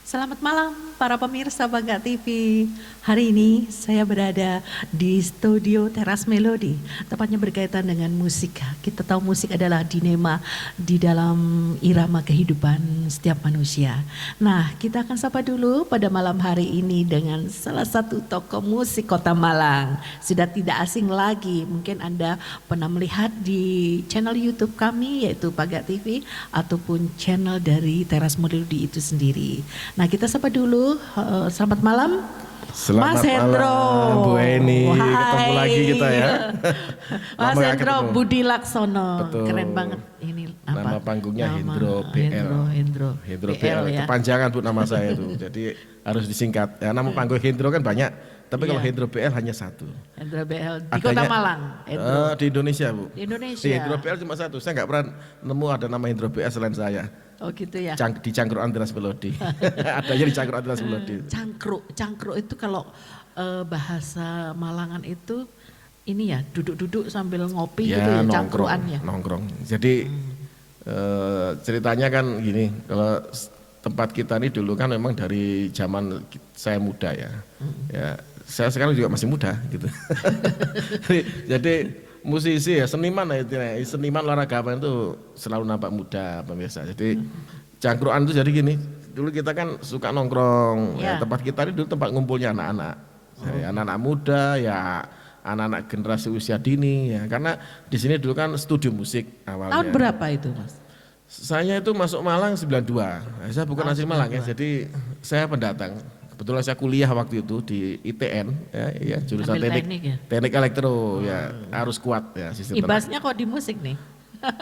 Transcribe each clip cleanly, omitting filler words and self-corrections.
Selamat malam para pemirsa Bangga TV. Hari ini saya berada di studio Teras Melodi, tepatnya berkaitan dengan musik. Kita tahu musik adalah dinema di dalam irama kehidupan setiap manusia. Nah, kita akan sapa dulu pada malam hari ini dengan salah satu tokoh musik Kota Malang. Sudah tidak asing lagi, mungkin Anda pernah melihat di channel YouTube kami yaitu Bangga TV ataupun channel dari Teras Melodi itu sendiri. Nah, kita sapa dulu, selamat malam Selamat Mas Hendro. malam Bu Eni, ketemu lagi kita ya. Mas Hendro Budi Laksono, Betul. keren banget ini apa? Nama panggungnya Hendro BL. Hendro BL, ya. kepanjangan Bu nama saya itu, jadi harus disingkat. Ya, nama panggung Hendro kan banyak, tapi kalau Hendro BL hanya satu. Hendro BL di Kota Malang. Di Indonesia Bu. Di Indonesia. Di Hendro BL cuma satu, saya nggak pernah nemu ada nama Hendro BL selain saya. Oh gitu ya. Di Cangkruk Teras Melodi. Adanya di Cangkruk Teras Melodi. Cangkruk itu kalau bahasa Malangan itu ini ya duduk-duduk sambil ngopi Ya, gitu ya, nongkrong, cangkruan ya. nongkrong. Jadi ceritanya kan gini, kalau tempat kita ini dulu kan memang dari zaman saya muda ya. Ya, saya sekarang juga masih muda gitu. Jadi musisi ya, seniman lah itu, seniman olahragawan itu selalu nampak muda pemirsa. Jadi cangkruan itu jadi gini, dulu kita kan suka nongkrong, ya, tempat kita ini dulu tempat ngumpulnya anak-anak, anak-anak muda ya, anak-anak generasi usia dini ya, karena di sini dulu kan studio musik awalnya. Tahun berapa itu Mas? Saya itu masuk Malang 92, saya bukan asli Malang ya, jadi saya pendatang. Kebetulan saya kuliah waktu itu di ITN, ya jurusan teknik elektro, ya harus kuat ya sistem. Ibasnya kok di musik nih?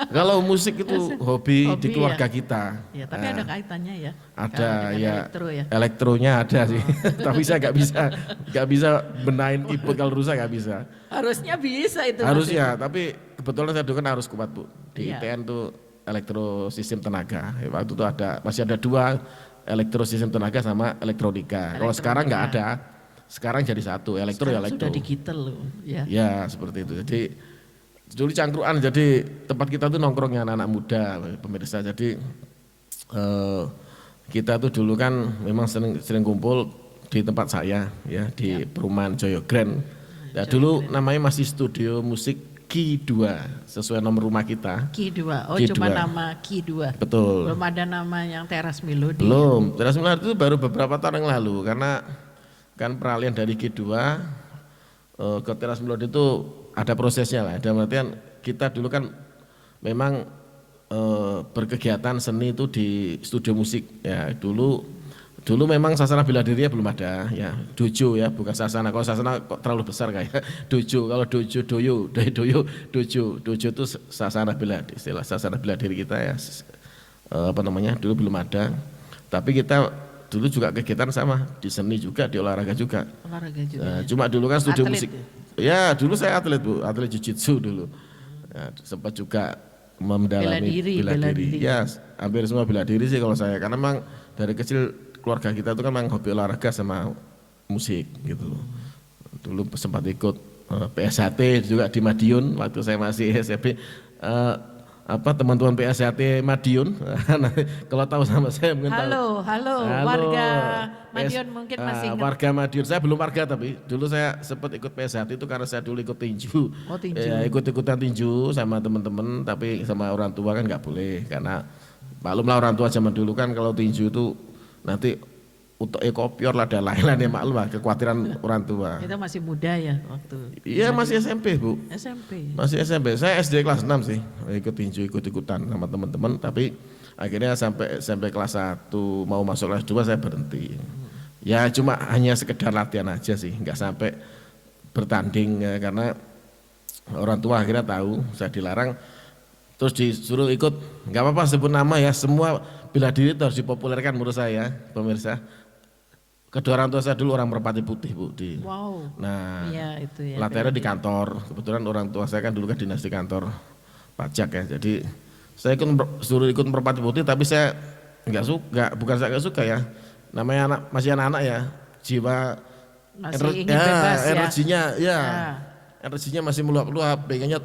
Kalau musik itu hobi di keluarga kita. Ya, tapi ada kaitannya ya. Ada ya, elektro ya. Elektronya ada sih, tapi saya nggak bisa benahin keyboard kalau rusak nggak bisa. Harusnya bisa itu. Harusnya, tapi kebetulan saya dulu kan harus kuat Bu. Di ITN tuh elektro sistem tenaga. Waktu itu masih ada dua. Elektro sistem tenaga sama elektronika. Kalau sekarang nggak ada, sekarang jadi satu, elektro ya elektro. Sudah digital loh. Ya seperti itu. Jadi dulu cangkruan, jadi tempat kita tuh nongkrongnya anak-anak muda pemirsa. Jadi kita tuh dulu kan memang sering kumpul di tempat saya ya, di perumahan Joyo Grand. Ya, dulu namanya masih studio musik Ki2 sesuai nomor rumah kita. Ki2, Ki2. Cuma nama Ki2. Betul. Belum ada nama yang Teras Melodi. Belum, Teras Melodi itu baru beberapa tahun yang lalu, karena kan peralihan dari Ki2 ke Teras Melodi itu ada prosesnya lah. Dalam artian kita dulu kan memang berkegiatan seni itu di studio musik ya. Dulu memang sasana bela dirinya belum ada ya, dojo ya, bukan sasana. Kalau sasana kok terlalu besar kayak dojo. Kalau dojo itu sasana bela, istilah sasana bela diri kita ya, dulu belum ada. Tapi kita dulu juga kegiatan sama di seni juga, di olahraga juga. Cuma dulu kan studio musik. Ya dulu saya atlet Bu, atlet jiu-jitsu dulu. Ya, sempat juga mendalami bela diri. Ya hampir semua bela diri sih kalau saya, karena memang dari kecil keluarga kita itu kan memang hobi olahraga sama musik gitu. Dulu sempat ikut PSHT juga di Madiun waktu saya masih SMP. Teman-teman PSHT Madiun, kalau tahu sama saya mungkin halo, warga Madiun mungkin masih ingat. Warga Madiun, saya belum warga tapi dulu saya sempat ikut PSHT itu karena saya dulu ikut tinju. Ya, ikut-ikutan tinju sama teman-teman, tapi sama orang tua kan nggak boleh, karena maklumlah orang tua zaman dulu kan kalau tinju itu nanti untuk kopior lah dan lain-lain ya, maklum lah kekhawatiran orang tua. Kita masih muda ya waktu. Iya masih SMP Bu. Masih SMP. Saya SD kelas 6 sih ikut tinju, ikut-ikutan sama teman-teman, tapi akhirnya sampai SMP kelas 1 mau masuk kelas 2 saya berhenti. Ya cuma hanya sekedar latihan aja sih, nggak sampai bertanding ya, karena orang tua akhirnya tahu saya dilarang. Terus disuruh ikut, nggak apa-apa sebut nama ya, semua bela diri itu harus dipopulerkan menurut saya pemirsa. Kedua orang tua saya dulu orang Merpati Putih Bu. Nah latihannya di kantor, kebetulan orang tua saya kan dulu kan dinas di kantor pajak ya, jadi saya suruh ikut Merpati Putih, tapi saya nggak suka, bukan saya nggak suka ya, namanya masih anak-anak ya, jiwa masih ingin bebas energinya ya, energinya masih meluap-luap, pengennya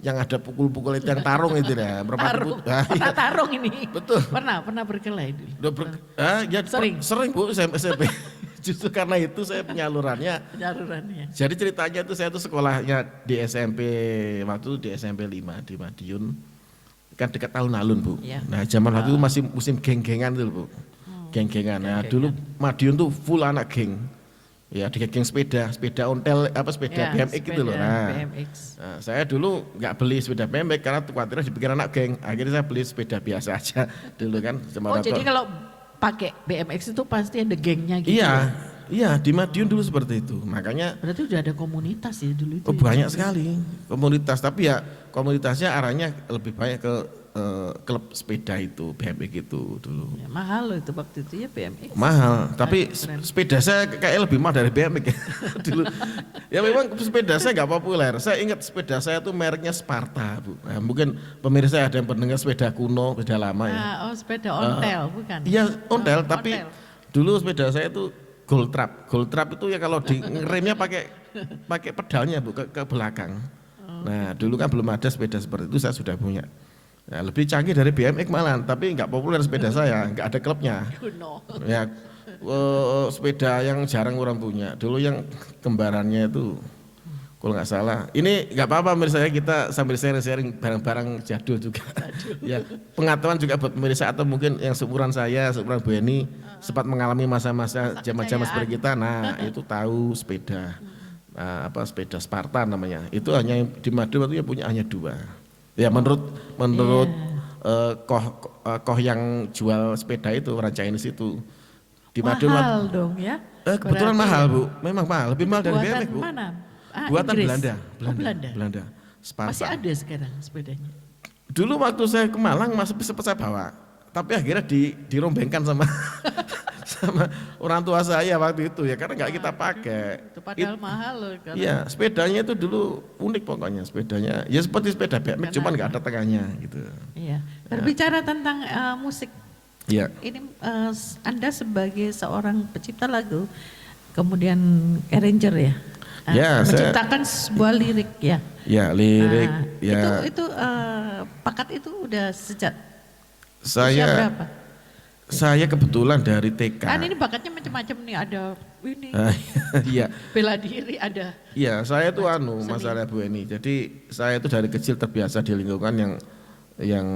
yang ada pukul-pukul itu yang tarung itu ya. Tarung. Pernah tarung ini. Betul. Pernah berkelahi dulu. Ya, sering Bu SMP. Justru karena itu saya penyalurannya. Jadi ceritanya itu saya tuh sekolahnya di SMP, waktu itu di SMP 5 di Madiun. Kan dekat alun-alun Bu. Ya. Nah zaman waktu itu masih musim geng-gengan itu Bu. Geng-gengan. Nah dulu Madiun tuh full anak geng. Ya di geng sepeda ontel sepeda BMX gitu loh. Nah, saya dulu nggak beli sepeda BMX karena khawatirnya dipikir anak geng. Akhirnya saya beli sepeda biasa aja dulu kan. Jadi kalau pakai BMX itu pasti ada gengnya gitu. Iya di Madiun dulu seperti itu. Makanya berarti udah ada komunitas ya dulu itu. Banyak sekali komunitas, tapi ya komunitasnya arahnya lebih banyak ke klub sepeda itu, BMX itu dulu. Ya, mahal loh itu waktu itu ya BMX. Mahal, tapi sepeda saya kayak lebih mahal dari BMX dulu. Ya memang sepeda saya nggak populer. Saya ingat sepeda saya tuh mereknya Sparta, Bu. Nah, mungkin pemirsa ada yang pendengar sepeda kuno, sepeda lama ya. Sepeda ontel bukan? Iya ontel, tapi dulu sepeda saya tuh Gold Trap itu ya kalau di ngeremnya pakai pedalnya Bu ke belakang. Nah dulu kan belum ada sepeda seperti itu, saya sudah punya. Ya, lebih canggih dari BMX malah, tapi nggak populer sepeda saya, nggak ada klubnya. Ya sepeda yang jarang orang punya. Dulu yang kembarannya itu, kalau nggak salah, ini nggak apa-apa pemirsa saya, kita sambil sharing barang-barang jadul juga. Ya pengetahuan juga buat pemirsa atau mungkin yang seumuran saya, seumuran Bu Eni, sempat mengalami masa-masa zaman-zaman seperti kita. Nah itu tahu sepeda, sepeda Spartan namanya. Itu hanya di Madiun waktu punya hanya 2. Ya menurut koh yang jual sepeda itu orang Chinese itu di Madiun. Mahal dong ya? Kebetulan mahal Bu, memang mahal, lebih mahal dari BMX Bu. Mana? Buatan Belanda. Sparta. Masih ada sekarang sepedanya? Dulu waktu saya ke Malang masih sempat saya bawa, tapi akhirnya dirombengkan sama orang tua saya waktu itu ya, karena nggak kita pakai. Itu padahal mahal loh. Iya, sepedanya itu dulu unik pokoknya, sepedanya ya seperti sepeda BMX, cuman nggak ada tengahnya gitu. Iya. Berbicara tentang musik, iya. Ini Anda sebagai seorang pencipta lagu, kemudian arranger ya? Menciptakan sebuah lirik ya? Ya lirik. Itu pakat itu udah sejak saya berapa? Saya kebetulan dari TK. Kan ini bakatnya macam-macam nih, ada ini. Iya. Bela diri ada. Iya, saya tuh masalah Bu Eni. Jadi saya itu dari kecil terbiasa di lingkungan yang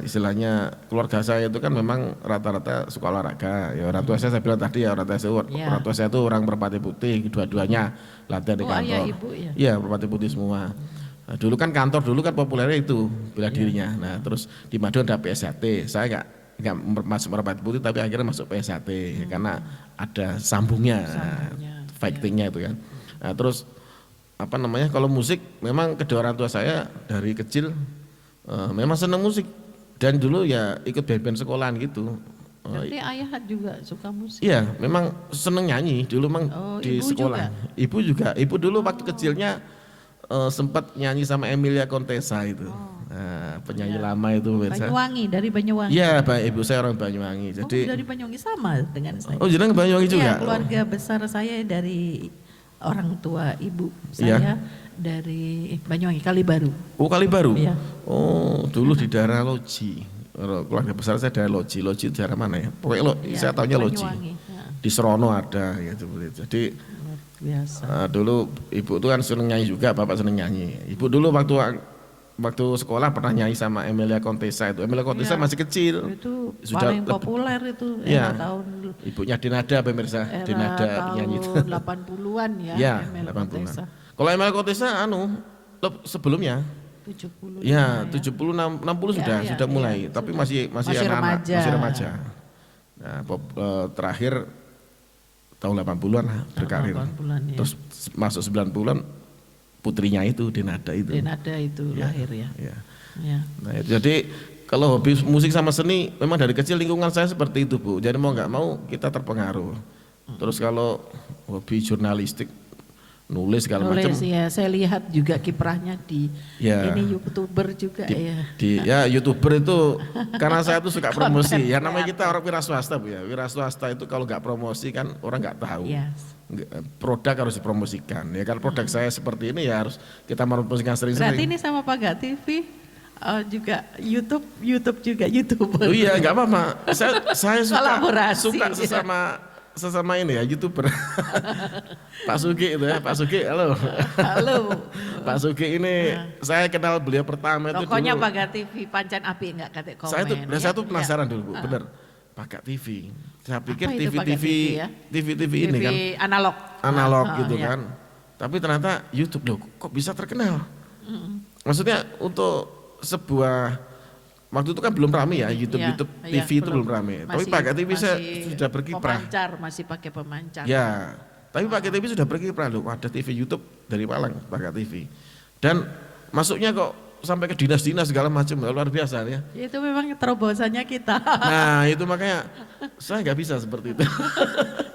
istilahnya keluarga saya itu kan memang rata-rata suka olahraga. Ya orang tua saya bilang tadi ya orang tua saya itu orang Merpati Putih, dua-duanya latihan di kantor. Ayah, ibu ya. Iya, Merpati Putih semua. Nah, dulu kan kantor kan populernya itu bela dirinya. Nah terus di Madiun ada PSHT, saya nggak masuk Merpati Putih tapi akhirnya masuk PSHT karena ada sambungnya. Fightingnya itu kan. Nah, terus kalau musik memang kedua orang tua saya dari kecil memang senang musik dan dulu ya ikut band-band sekolahan gitu. Berarti ayah juga suka musik? Iya, memang seneng nyanyi dulu memang di sekolah. Juga. Ibu dulu waktu kecilnya sempat nyanyi sama Emilia Contessa itu. Penyanyi lama itu. Banyuwangi, dari Banyuwangi. Iya, ibu saya orang Banyuwangi. Jadi dari Banyuwangi sama dengan saya. Oh, jeneng Banyuwangi juga. Iya, keluarga besar saya dari orang tua ibu saya dari Banyuwangi, Kalibaru. Oh, Kalibaru. Iya. Oh, dulu di daerah Loji. Keluarga besar saya daerah Loji. Loji itu daerah mana ya? Pokoknya saya tahunya Loji. Di Serono ada gitu. Jadi biasa. Dulu ibu tuh kan seneng nyanyi juga, bapak seneng nyanyi. Ibu dulu waktu sekolah pernah nyanyi sama Emilia Contessa itu. Emilia Contessa masih kecil. Itu sudah paling populer itu tahun dulu. Ibunya Dinada pemirsa, Dinada penyanyi itu. 80-an ya. Iya, 80-an. Kalau Emilia Contessa sebelumnya 70. Ya, 70 60 sudah mulai, tapi masih anak-anak, masih remaja. Nah, terakhir tahun 80-an berkarir. 80-an, ya. Terus masuk 90-an putrinya itu Dinada itu. Dinada itu lahir ya. Ya. Nah, jadi kalau hobi musik sama seni memang dari kecil lingkungan saya seperti itu Bu. Jadi mau nggak mau kita terpengaruh. Terus kalau hobi jurnalistik nulis segala macam. Nulis ya, saya lihat juga kiprahnya di ini YouTuber juga ya YouTuber itu karena saya tuh suka promosi. Ya namanya kita orang wira swasta Bu ya. Wira swasta itu kalau nggak promosi kan orang nggak tahu. produk harus dipromosikan. Ya kan produk saya seperti ini ya harus kita promosikan sering-sering. Berarti ini sama Paga TV juga YouTube juga YouTuber. Oh iya, nggak apa-apa. Saya Kolaborasi, suka sesama ini ya YouTuber. Pak Sugi itu ya, Pak Sugi, halo. Halo. Pak Sugi ini saya kenal beliau pertama itu Tokonya dulu. Paga TV, pancen api enggak kate komen. Saya tuh penasaran dulu Bu, bener. Paga TV. Saya pikir TV-TV ya? TV-TV ini kan analog gitu ya. kan. Tapi ternyata YouTube loh, kok bisa terkenal? Maksudnya untuk sebuah waktu itu kan belum ramai ya YouTube TV itu belum ramai. Tapi Paga TV saya sudah berkiprah. Masih pakai pemancar. Ya, tapi Paga TV sudah berkiprah loh. Ada TV YouTube dari Malang Paga TV. Dan masuknya kok sampai ke dinas-dinas segala macam, luar biasa ya. Itu memang terobosannya kita. Nah itu makanya saya nggak bisa seperti itu.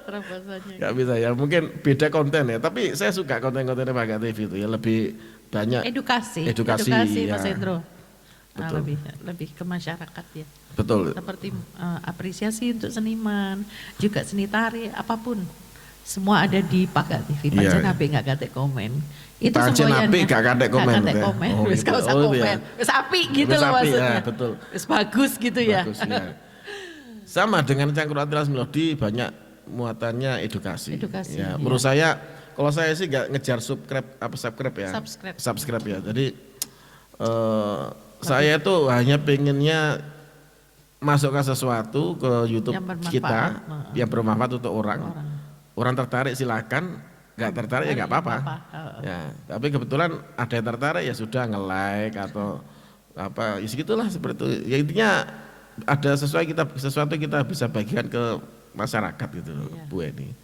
Terobosannya. Nggak bisa ya, mungkin beda konten ya. Tapi saya suka konten-kontennya Paga TV itu ya, lebih banyak edukasi ya. Mas Hendro. Betul. Lebih ke masyarakat ya. Betul. Seperti apresiasi untuk seniman, juga seni tari, apapun. Semua ada di Paga TV. Pancen ape nggak kate komen. Itu semuanya ape gak kate komen. Wis gak usah komen. Wis api gitu loh maksudnya. Ya, betul. Wis bagus gitu ya. Bagus, ya. Sama dengan Cangkruan Tiras Melodi banyak muatannya edukasi. Ya, menurut saya kalau saya sih nggak ngejar subscribe ya. Subscribe ya. Jadi saya tuh hanya pengennya masukkan sesuatu ke YouTube kita yang bermanfaat untuk orang. Orang tertarik silakan, nggak tertarik ya nggak apa-apa. Ya, tapi kebetulan ada yang tertarik ya sudah nge-like atau apa, ya segitulah seperti itu. Ya intinya ada sesuatu kita bisa bagikan ke masyarakat gitu, Bu Eni.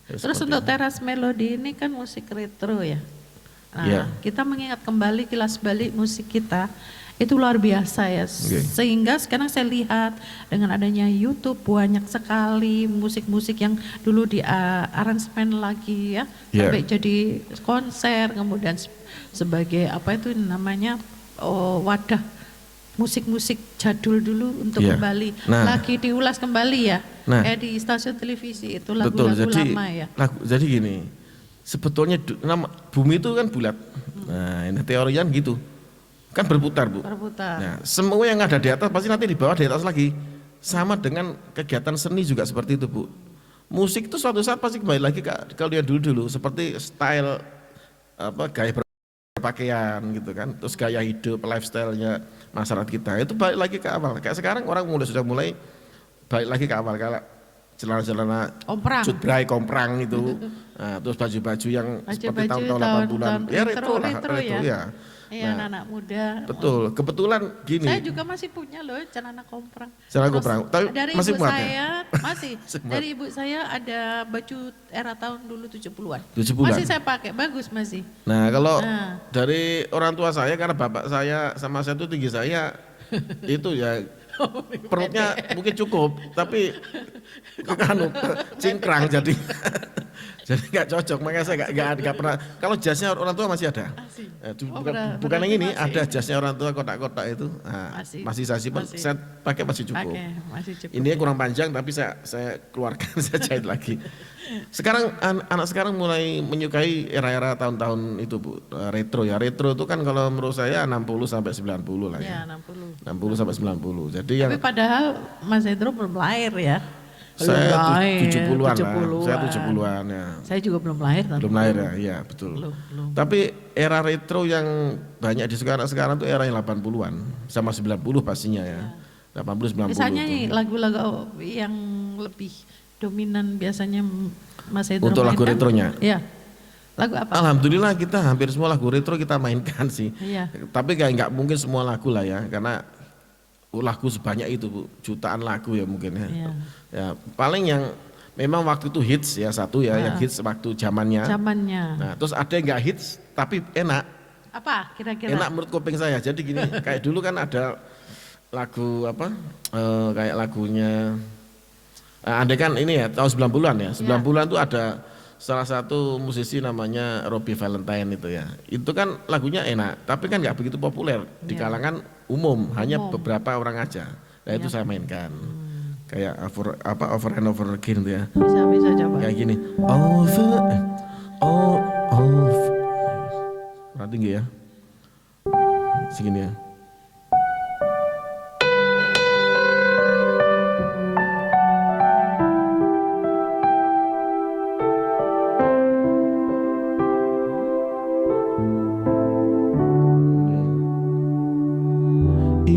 Ya, terus untuk Teras Melodi ini kan musik retro ya. Nah, kita mengingat kembali kilas balik musik kita. Itu luar biasa ya, sehingga sekarang saya lihat dengan adanya YouTube banyak sekali musik-musik yang dulu di aransemen lagi ya, sampai jadi konser, kemudian sebagai apa itu namanya wadah musik-musik jadul dulu untuk kembali lagi diulas kembali ya, di stasiun televisi itu lagu-lagu lama ya. Jadi gini, sebetulnya bumi itu kan bulat, nah ini teorian gitu. Kan berputar Bu. Nah, semua yang ada di atas pasti nanti di bawah di atas lagi. Sama dengan kegiatan seni juga seperti itu Bu. Musik itu suatu saat pasti kembali lagi kalau yang dulu seperti style gaya berpakaian gitu kan. Terus gaya hidup, lifestyle-nya masyarakat kita itu balik lagi ke awal. Kayak sekarang orang sudah mulai balik lagi ke awal kalau celana-celana cutbray komprang itu. Nah, terus baju-baju yang seperti tahun-tahun 80-an. Ya retro ya. Iya, anak-anak muda. Betul, kebetulan gini. Saya juga masih punya loh celana komprang. Celana komprang, tapi dari masih ibu muat saya, ya? masih. Dari ibu saya ada baju era tahun dulu 70-an. 70-an. Masih saya pakai, bagus masih. Nah kalau dari orang tua saya, karena bapak saya sama saya itu tinggi saya, itu ya perutnya mungkin cukup, tapi cingkrang jadi. Jadi nggak cocok, makanya saya nggak pernah. Kalau jasnya orang tua masih ada, bukan yang ini, ada jasnya orang tua kotak-kotak itu, masih saya simpan, saya pakai masih cukup. Ini kurang panjang tapi saya keluarkan, saya jahit lagi. Sekarang anak sekarang mulai menyukai era-era tahun-tahun itu Bu, retro ya. Retro itu kan kalau menurut saya 60 sampai 90 lah ya. 60 sampai 90. Jadi tapi padahal Mas Hendro belum lahir ya. Saya 70-an lah, saya 70-an ya. Saya juga belum lahir. Belum lahir ya, iya betul. Belum. Tapi era retro yang banyak di sekarang tuh era yang 80-an sama 90 pastinya ya. 80-90. Misalnya nih lagu-lagu yang lebih dominan biasanya Mas Hendro untuk lagu retronya? Iya. Lagu apa? Alhamdulillah kita hampir semua lagu retro kita mainkan sih. Iya. Tapi nggak mungkin semua lagu lah ya, karena lagu sebanyak itu Bu, jutaan lagu ya mungkin ya. Iya. Ya paling yang memang waktu itu hits ya satu ya, yang hits waktu zamannya. Nah terus ada yang nggak hits tapi enak. Apa kira-kira? Enak menurut kuping saya. Jadi gini, kayak dulu kan ada lagu apa, kayak lagunya, ada kan ini ya tahun 90-an ya. 90-an tuh ada salah satu musisi namanya Robbie Valentine itu ya. Itu kan lagunya enak, tapi kan nggak begitu populer di kalangan umum, hanya beberapa orang aja. Nah itu saya mainkan. kayak over and over again tuh ya. Bisa coba. Kayak gini. Over. Kurang tinggi ya. Segini ya.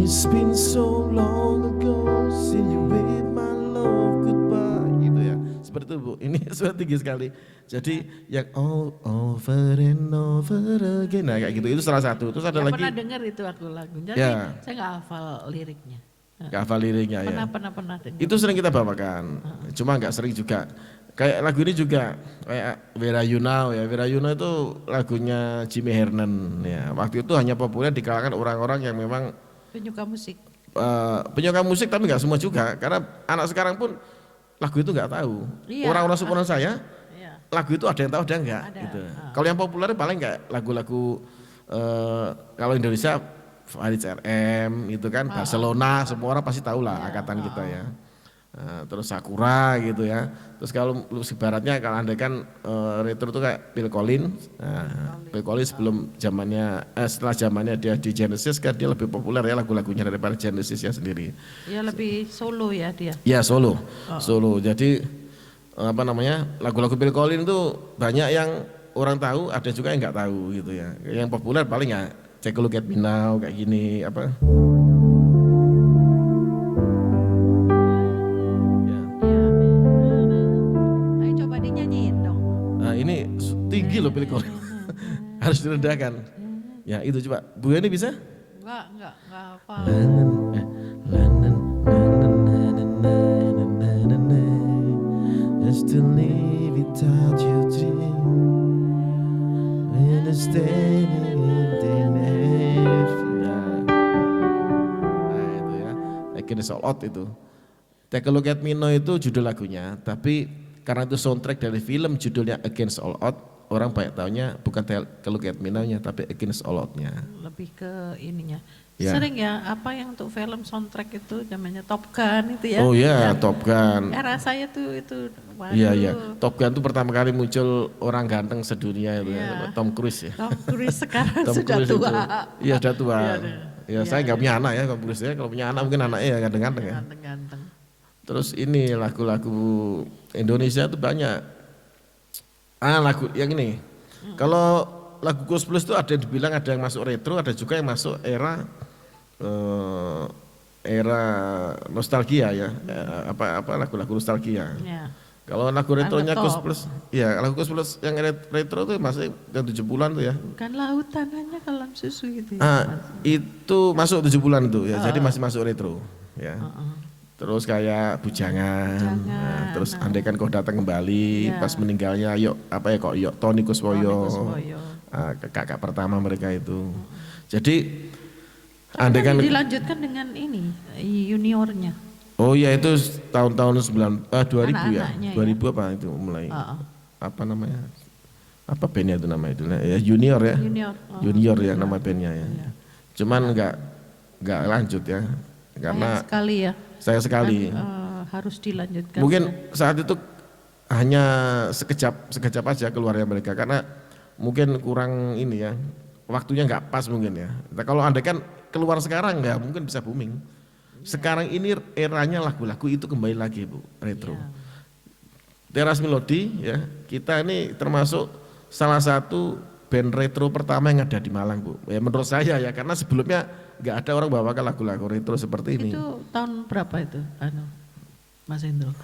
It's been so long ago since you waved my love goodbye. Gitu ya. Seperti itu Bu. Ini sudah tinggi sekali. Jadi yang all over and over again. Nah kayak gitu. Itu salah satu. Terus ada lagi. Pernah dengar itu aku lagu. Jadi saya nggak hafal liriknya. Nggak hafal liriknya ya. Pernah dengar. Itu sering kita bawakan. Cuma nggak sering juga. Kayak lagu ini juga kayak Where Are You Now ya. Where Are You Now itu lagunya Jimmy Hernan ya. Waktu itu hanya populer di kalangan orang-orang yang memang penyuka musik. Penyuka musik tapi nggak semua juga, karena anak sekarang pun lagu itu nggak tahu. Iya, orang-orang seumuran saya, lagu itu ada yang tahu ada enggak. Gitu. Kalau yang populer paling nggak lagu-lagu kalau Indonesia Farid CRM itu kan, Barcelona semua orang pasti tahu lah angkatan kita ya. Terus Sakura gitu ya. Terus kalau musik baratnya kalau anda kan retro itu kayak Phil Collins. Phil Collins sebelum zamannya setelah zamannya dia di Genesis kan dia lebih populer ya lagu-lagunya daripada Genesis ya sendiri. Ya lebih solo ya dia. Ya solo. Solo. Jadi lagu-lagu Phil Collins itu banyak yang orang tahu, ada juga yang nggak tahu gitu ya. Yang populer paling ya Take a Look at Me Now kayak gini apa. Tinggi loh Phil Collins. Harus direndahkan. Ya itu coba. Bu Yani bisa? Enggak hafal. Just to live without you dream. When I standing in the night. Nah itu ya. Against All Out itu. Take a Look at Me Now itu judul lagunya, tapi karena itu soundtrack dari film judulnya Against All Out, orang banyak tahunya bukan Take a Look at Me Now-nya tapi Against All Out-nya. Lebih ke ininya. Ya. Sering ya apa yang untuk film soundtrack itu namanya Top Gun itu ya. Oh iya, Top Gun. Era saya tuh itu. Iya. Top Gun itu pertama kali muncul orang ganteng sedunia itu ya, Tom Cruise ya. Tom Cruise sekarang Tom sudah Cruise tua. Iya sudah tua. Ya saya nggak punya anak ya Tom Cruise ya. Kalau punya anak mungkin anaknya ya ganteng-ganteng ya. Ganteng-ganteng. Terus ini lagu-lagu Indonesia tuh banyak. Lagu yang ini. Kalau lagu Ghost Plus itu ada yang dibilang ada yang masuk retro, ada juga yang masuk era nostalgia ya. Apa lagu-lagu nostalgia. Ya. Kalau lagu retronya Ghost Plus, ya lagu Ghost Plus yang retro tuh masih yang 70-an tuh ya. Kan lautan hanya kolam susu gitu ya. Itu masuk 70-an tuh ya. Jadi masih masuk retro ya. Terus kayak bujangan. Nah, terus andaikan kau datang kembali pas meninggalnya Tony Kuswoyo. Kakak pertama mereka itu. Jadi andaikan dilanjutkan dengan ini juniornya. Oh iya itu tahun-tahun 2000 ya. 2000 apa itu mulai. Apa namanya? Apa bandnya itu nama itu? Ya junior ya. Junior ya nama bandnya ya. Cuman enggak lanjut ya. Karena saya sekali harus dilanjutkan. Mungkin saat itu hanya sekejap aja keluarnya mereka karena mungkin kurang ini ya, waktunya nggak pas mungkin ya. Nah, kalau anda kan keluar sekarang ya mungkin bisa booming. Sekarang ini eranya lagu-lagu itu kembali lagi Bu, retro. Teras Melodi ya, kita ini termasuk salah satu band retro pertama yang ada di Malang Bu. Ya menurut saya ya, karena sebelumnya nggak ada orang bawakan lagu-lagu retro seperti ini. Itu tahun berapa itu, Mas Hendro?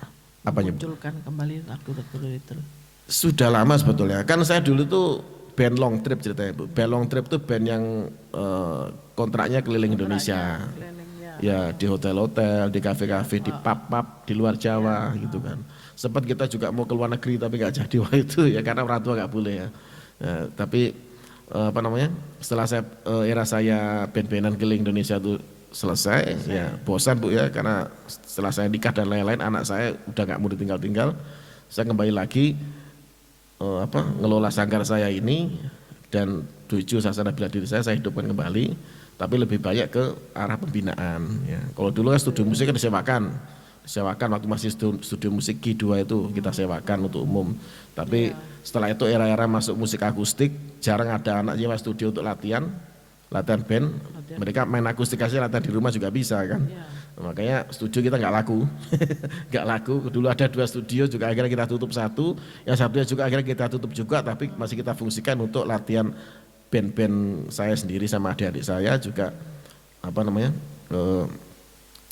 Apanya? Munculkan kembali lagu-lagu retro. Sudah lama sebetulnya. Kan saya dulu tuh band Long Trip ceritanya Bu. Band Long Trip tuh band yang kontraknya keliling Indonesia. Ya di hotel-hotel, di kafe-kafe, di pub-pub di luar Jawa gitu kan. Sempat kita juga mau ke luar negeri tapi nggak jadi waktu itu ya karena orang tua nggak boleh ya. Tapi setelah era saya band-bandan keliling Indonesia itu selesai ya bosan Bu ya, karena setelah saya nikah dan lain-lain anak saya udah nggak mau ditinggal-tinggal, saya kembali lagi ngelola sanggar saya ini dan tujuh sasana bela diri saya hidupkan kembali, tapi lebih banyak ke arah pembinaan ya. Kalau dulu kan studio musik kan disewakan sewakan waktu masih studio musik Q2 itu kita sewakan untuk umum. Tapi setelah itu era-era masuk musik akustik, jarang ada anak nyewa studio untuk latihan band. Mereka main akustik aja, latihan di rumah juga bisa kan. Makanya studio kita nggak laku, nggak laku. Dulu ada 2 studio juga akhirnya kita tutup 1, yang satunya juga akhirnya kita tutup juga, tapi masih kita fungsikan untuk latihan band-band saya sendiri sama adik-adik saya juga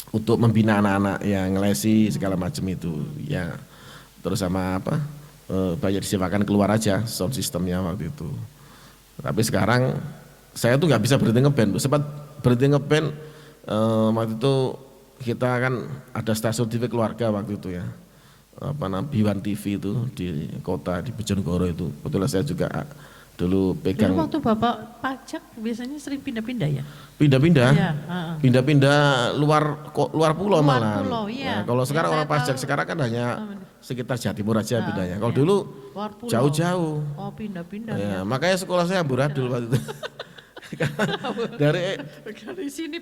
untuk membina anak-anak yang ngelesi segala macam itu ya. Terus sama banyak disewakan keluar aja sound systemnya waktu itu. Tapi sekarang saya tuh nggak bisa berhenti ngeband, sempat berhenti ngeband waktu itu. Kita kan ada stasiun TV keluarga waktu itu ya, B1 TV itu di kota di Bojonegoro itu. Kebetulan saya juga dulu pegang. Dulu waktu Bapak pajak biasanya sering pindah-pindah ya? Pindah-pindah, Ya, pindah-pindah luar pulau malah. Pulau, Nah, iya. kalau sekarang orang pajak sekarang kan hanya sekitar Jatimur aja pindahnya. Kalau dulu jauh-jauh. Oh, pindah-pindah. Ya, makanya sekolah saya amburadul waktu itu.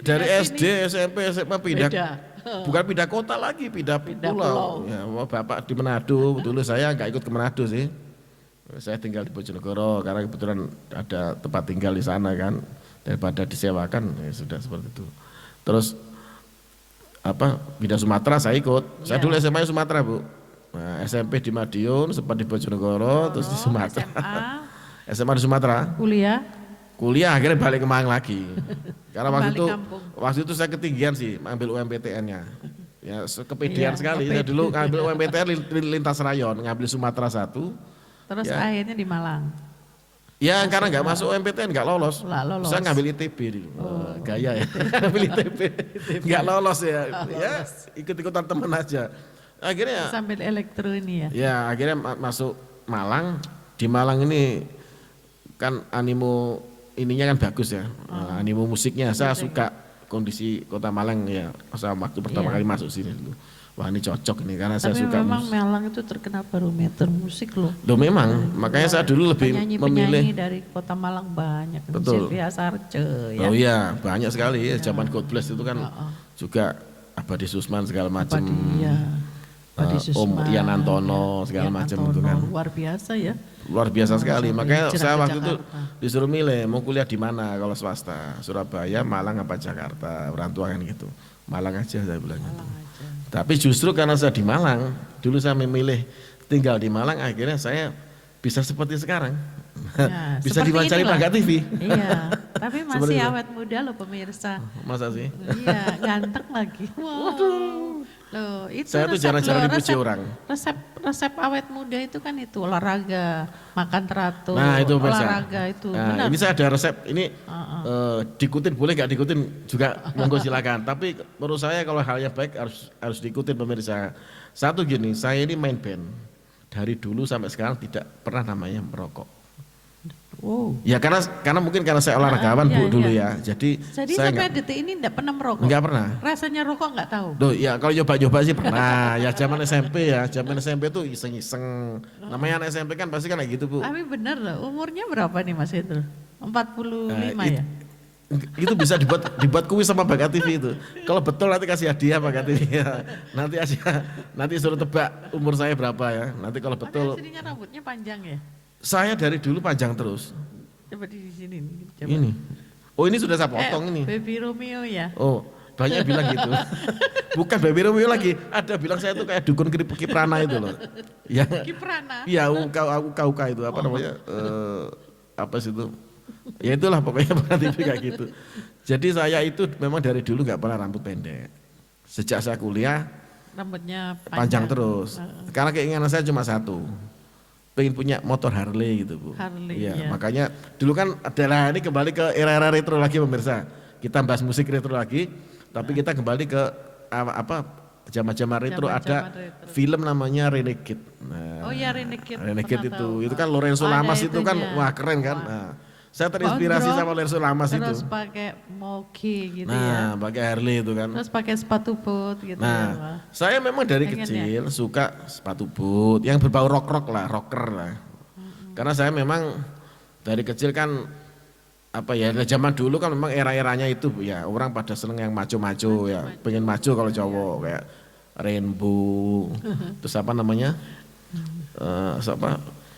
dari SD, SMP, SMA pindah. Bukan pindah kota lagi, pindah pulau. Ya, Bapak di Manado, dulu saya nggak ikut ke Manado sih. Saya tinggal di Bojonegoro karena kebetulan ada tempat tinggal di sana kan, daripada disewakan ya sudah seperti itu. Terus pindah Sumatera saya ikut. Saya dulu SMA Sumatera Bu. Nah, SMP di Madiun, sempat di Bojonegoro, terus di Sumatera. SMA di Sumatera. Kuliah akhirnya balik ke Malang lagi. Karena waktu itu saya ketinggian sih ambil UMPTN-nya. Ya kepedean sekali. Saya dulu ngambil UMPTN lintas rayon, ngambil Sumatera 1. Terus akhirnya di Malang. Ya karena nggak masuk UMPTN nggak lolos. Saya ngambil ITB dulu. Gaya ya. Ngambil ITB. Nggak lolos ya. Ya ikut-ikutan teman aja. Akhirnya sambil elektro ini ya. Ya akhirnya masuk Malang. Di Malang ini kan animo ininya kan bagus ya. Animo musiknya saya suka kondisi Kota Malang ya. Saya waktu pertama kali masuk sini dulu. Wah ini cocok nih karena saya suka. Tapi memang Malang itu terkenal barometer musik loh. Loh memang, makanya saya dulu lebih memilih. Penyanyi dari Kota Malang banyak. Betul. Sylvia Sarce ya. Oh iya banyak sekali ya. Zaman God Bless itu kan juga Abadi Susman segala macam. Abadi Om Susman. Ian Antono segala macam itu kan. Luar biasa ya. Luar biasa sekali. Makanya saya waktu itu disuruh milih mau kuliah di mana kalau swasta. Surabaya, Malang apa Jakarta. Orang tua kan gitu. Malang aja saya bilang gitu. Tapi justru karena saya di Malang, dulu saya memilih tinggal di Malang, akhirnya saya bisa seperti sekarang. Ya, bisa diwawancari Paga TV. Iya, tapi masih awet muda loh pemirsa. Masa sih? Iya, ganteng lagi. Wow. Loh, itu saya tuh jarang-jarang dipuji orang. Resep awet muda itu kan itu olahraga, makan teratur, nah, itu olahraga itu. Nah, ini saya ada resep, ini diikutin boleh nggak diikutin juga monggo silakan. Tapi menurut saya kalau hal yang baik harus diikutin pemirsa. Satu gini, saya ini main band dari dulu sampai sekarang tidak pernah namanya merokok. Wow. Ya karena mungkin karena saya olahragawan Bu dulu ya. Jadi saya sampai detik ini enggak pernah merokok. Enggak pernah. Rasanya rokok enggak tahu. Loh ya kalau nyoba-nyoba sih pernah. Ya zaman SMP ya. Zaman SMP tuh iseng-iseng. Namanya anak SMP kan pasti kan kayak gitu Bu. Tapi bener loh. Umurnya berapa nih Mas Hendro? 45 ya? Itu bisa dibuat kuis sama Paga TV itu. Kalau betul nanti kasih hadiah Paga TV ya. Nanti suruh tebak umur saya berapa ya. Nanti kalau betul. Tapi aslinya rambutnya panjang ya? Saya dari dulu panjang terus. Coba di sini. Coba. Ini. Oh ini sudah saya potong ini. Baby Romeo ya? Oh banyak bilang gitu. Bukan Baby Romeo lagi. Ada bilang saya tuh kayak dukun Kiprana itu loh. Ya. Kiprana? Iya UK itu apa namanya. Apa sih itu. Ya itulah pokoknya Paga TV kayak gitu. Jadi saya itu memang dari dulu gak pernah rambut pendek. Sejak saya kuliah. Rambutnya panjang terus. Karena keinginan saya cuma satu. Pengen punya motor Harley gitu Bu. Harley ya. Makanya dulu kan adalah ini kembali ke era-era retro lagi pemirsa. Kita bahas musik retro lagi, tapi kita kembali ke zaman-zaman retro ada film namanya Renegade. Nah, oh ya Renegade. Renegade itu kan Lorenzo Lamas itu kan wah keren kan. Nah, saya terinspirasi sama Lorenzo Lamas itu. Terus pakai moki gitu ya. Nah, pakai Harley itu kan. Terus pakai sepatu boot gitu. Nah, saya memang dari kecil suka sepatu boot yang berbau rock lah, rocker lah. Karena saya memang dari kecil kan zaman dulu kan memang era-eranya itu ya orang pada seneng yang maco-maco ya, pengen maco kalau cowok kayak Rainbow, terus apa namanya,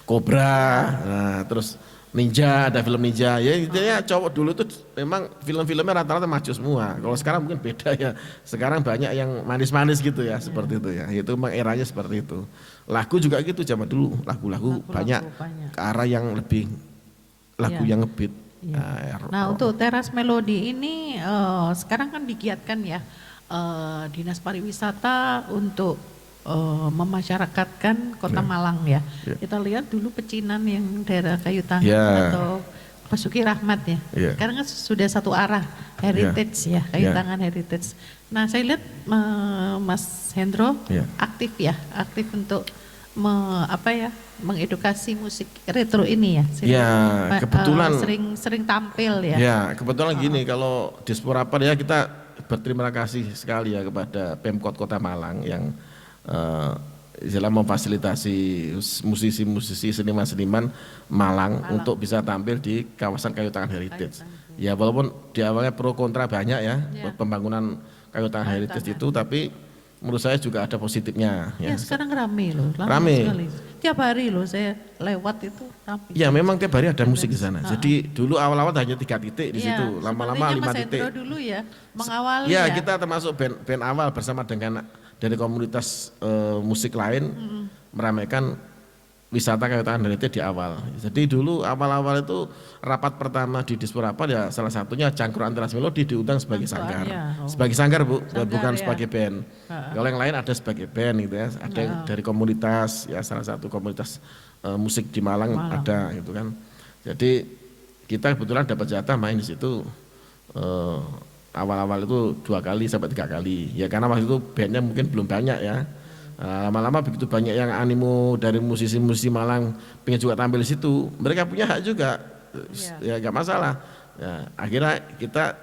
Cobra, nah, terus Ninja, ada film Ninja. Ya intinya cowok dulu tuh memang film-filmnya rata-rata maju semua. Kalau sekarang mungkin beda ya. Sekarang banyak yang manis-manis gitu ya, seperti itu ya. Itu memang eranya seperti itu. Lagu juga gitu zaman dulu, lagu-lagu banyak ke arah yang lebih lagu yang ngebeat. Nah, untuk Teras Melodi ini sekarang kan digiatkan ya Dinas Pariwisata untuk memasyarakatkan Kota Malang ya. Kita lihat dulu pecinan yang daerah Kayu Tangan atau Basuki Rahmat ya. Sekarang kan sudah satu arah heritage ya, Kayu Tangan heritage. Nah, saya lihat Mas Hendro aktif ya, aktif untuk mengedukasi musik retro ini ya. Kebetulan sering tampil ya. Ya, kebetulan gini, kalau di Sporapar ya kita berterima kasih sekali ya kepada Pemkot Kota Malang yang memfasilitasi musisi-musisi seniman-seniman Malang untuk bisa tampil di kawasan Kayu Tangan Heritage. Ya walaupun di awalnya pro kontra banyak ya pembangunan Kayu Tangan Heritage itu, tapi menurut saya juga ada positifnya. Ya sekarang rame loh, sekali. Tiap hari loh saya lewat itu rame. Ya memang tiap hari ada musik di sana. Jadi dulu awal-awal hanya 3 titik di situ, lama-lama 5 titik. Mas Hendro dulu ya mengawali ya. Kita termasuk band awal bersama dengan dari komunitas musik lain meramaikan wisata Kayu Tangan Heritage di awal. Jadi dulu awal-awal itu rapat pertama di Disporapar ya salah satunya Cangkruan Teras Melodi diundang sebagai sanggar. Sebagai sanggar Bu, bukan sebagai band. Kalau yang lain ada sebagai band gitu ya. Ada yang dari komunitas ya, salah satu komunitas musik di Malang ada gitu kan. Jadi kita kebetulan dapat jatah main di situ. Awal-awal itu 2 kali sampai 3 kali ya, karena waktu itu bandnya mungkin belum banyak ya. Lama-lama begitu banyak yang animo dari musisi-musisi Malang pengen juga tampil di situ, mereka punya hak juga ya nggak masalah ya, akhirnya kita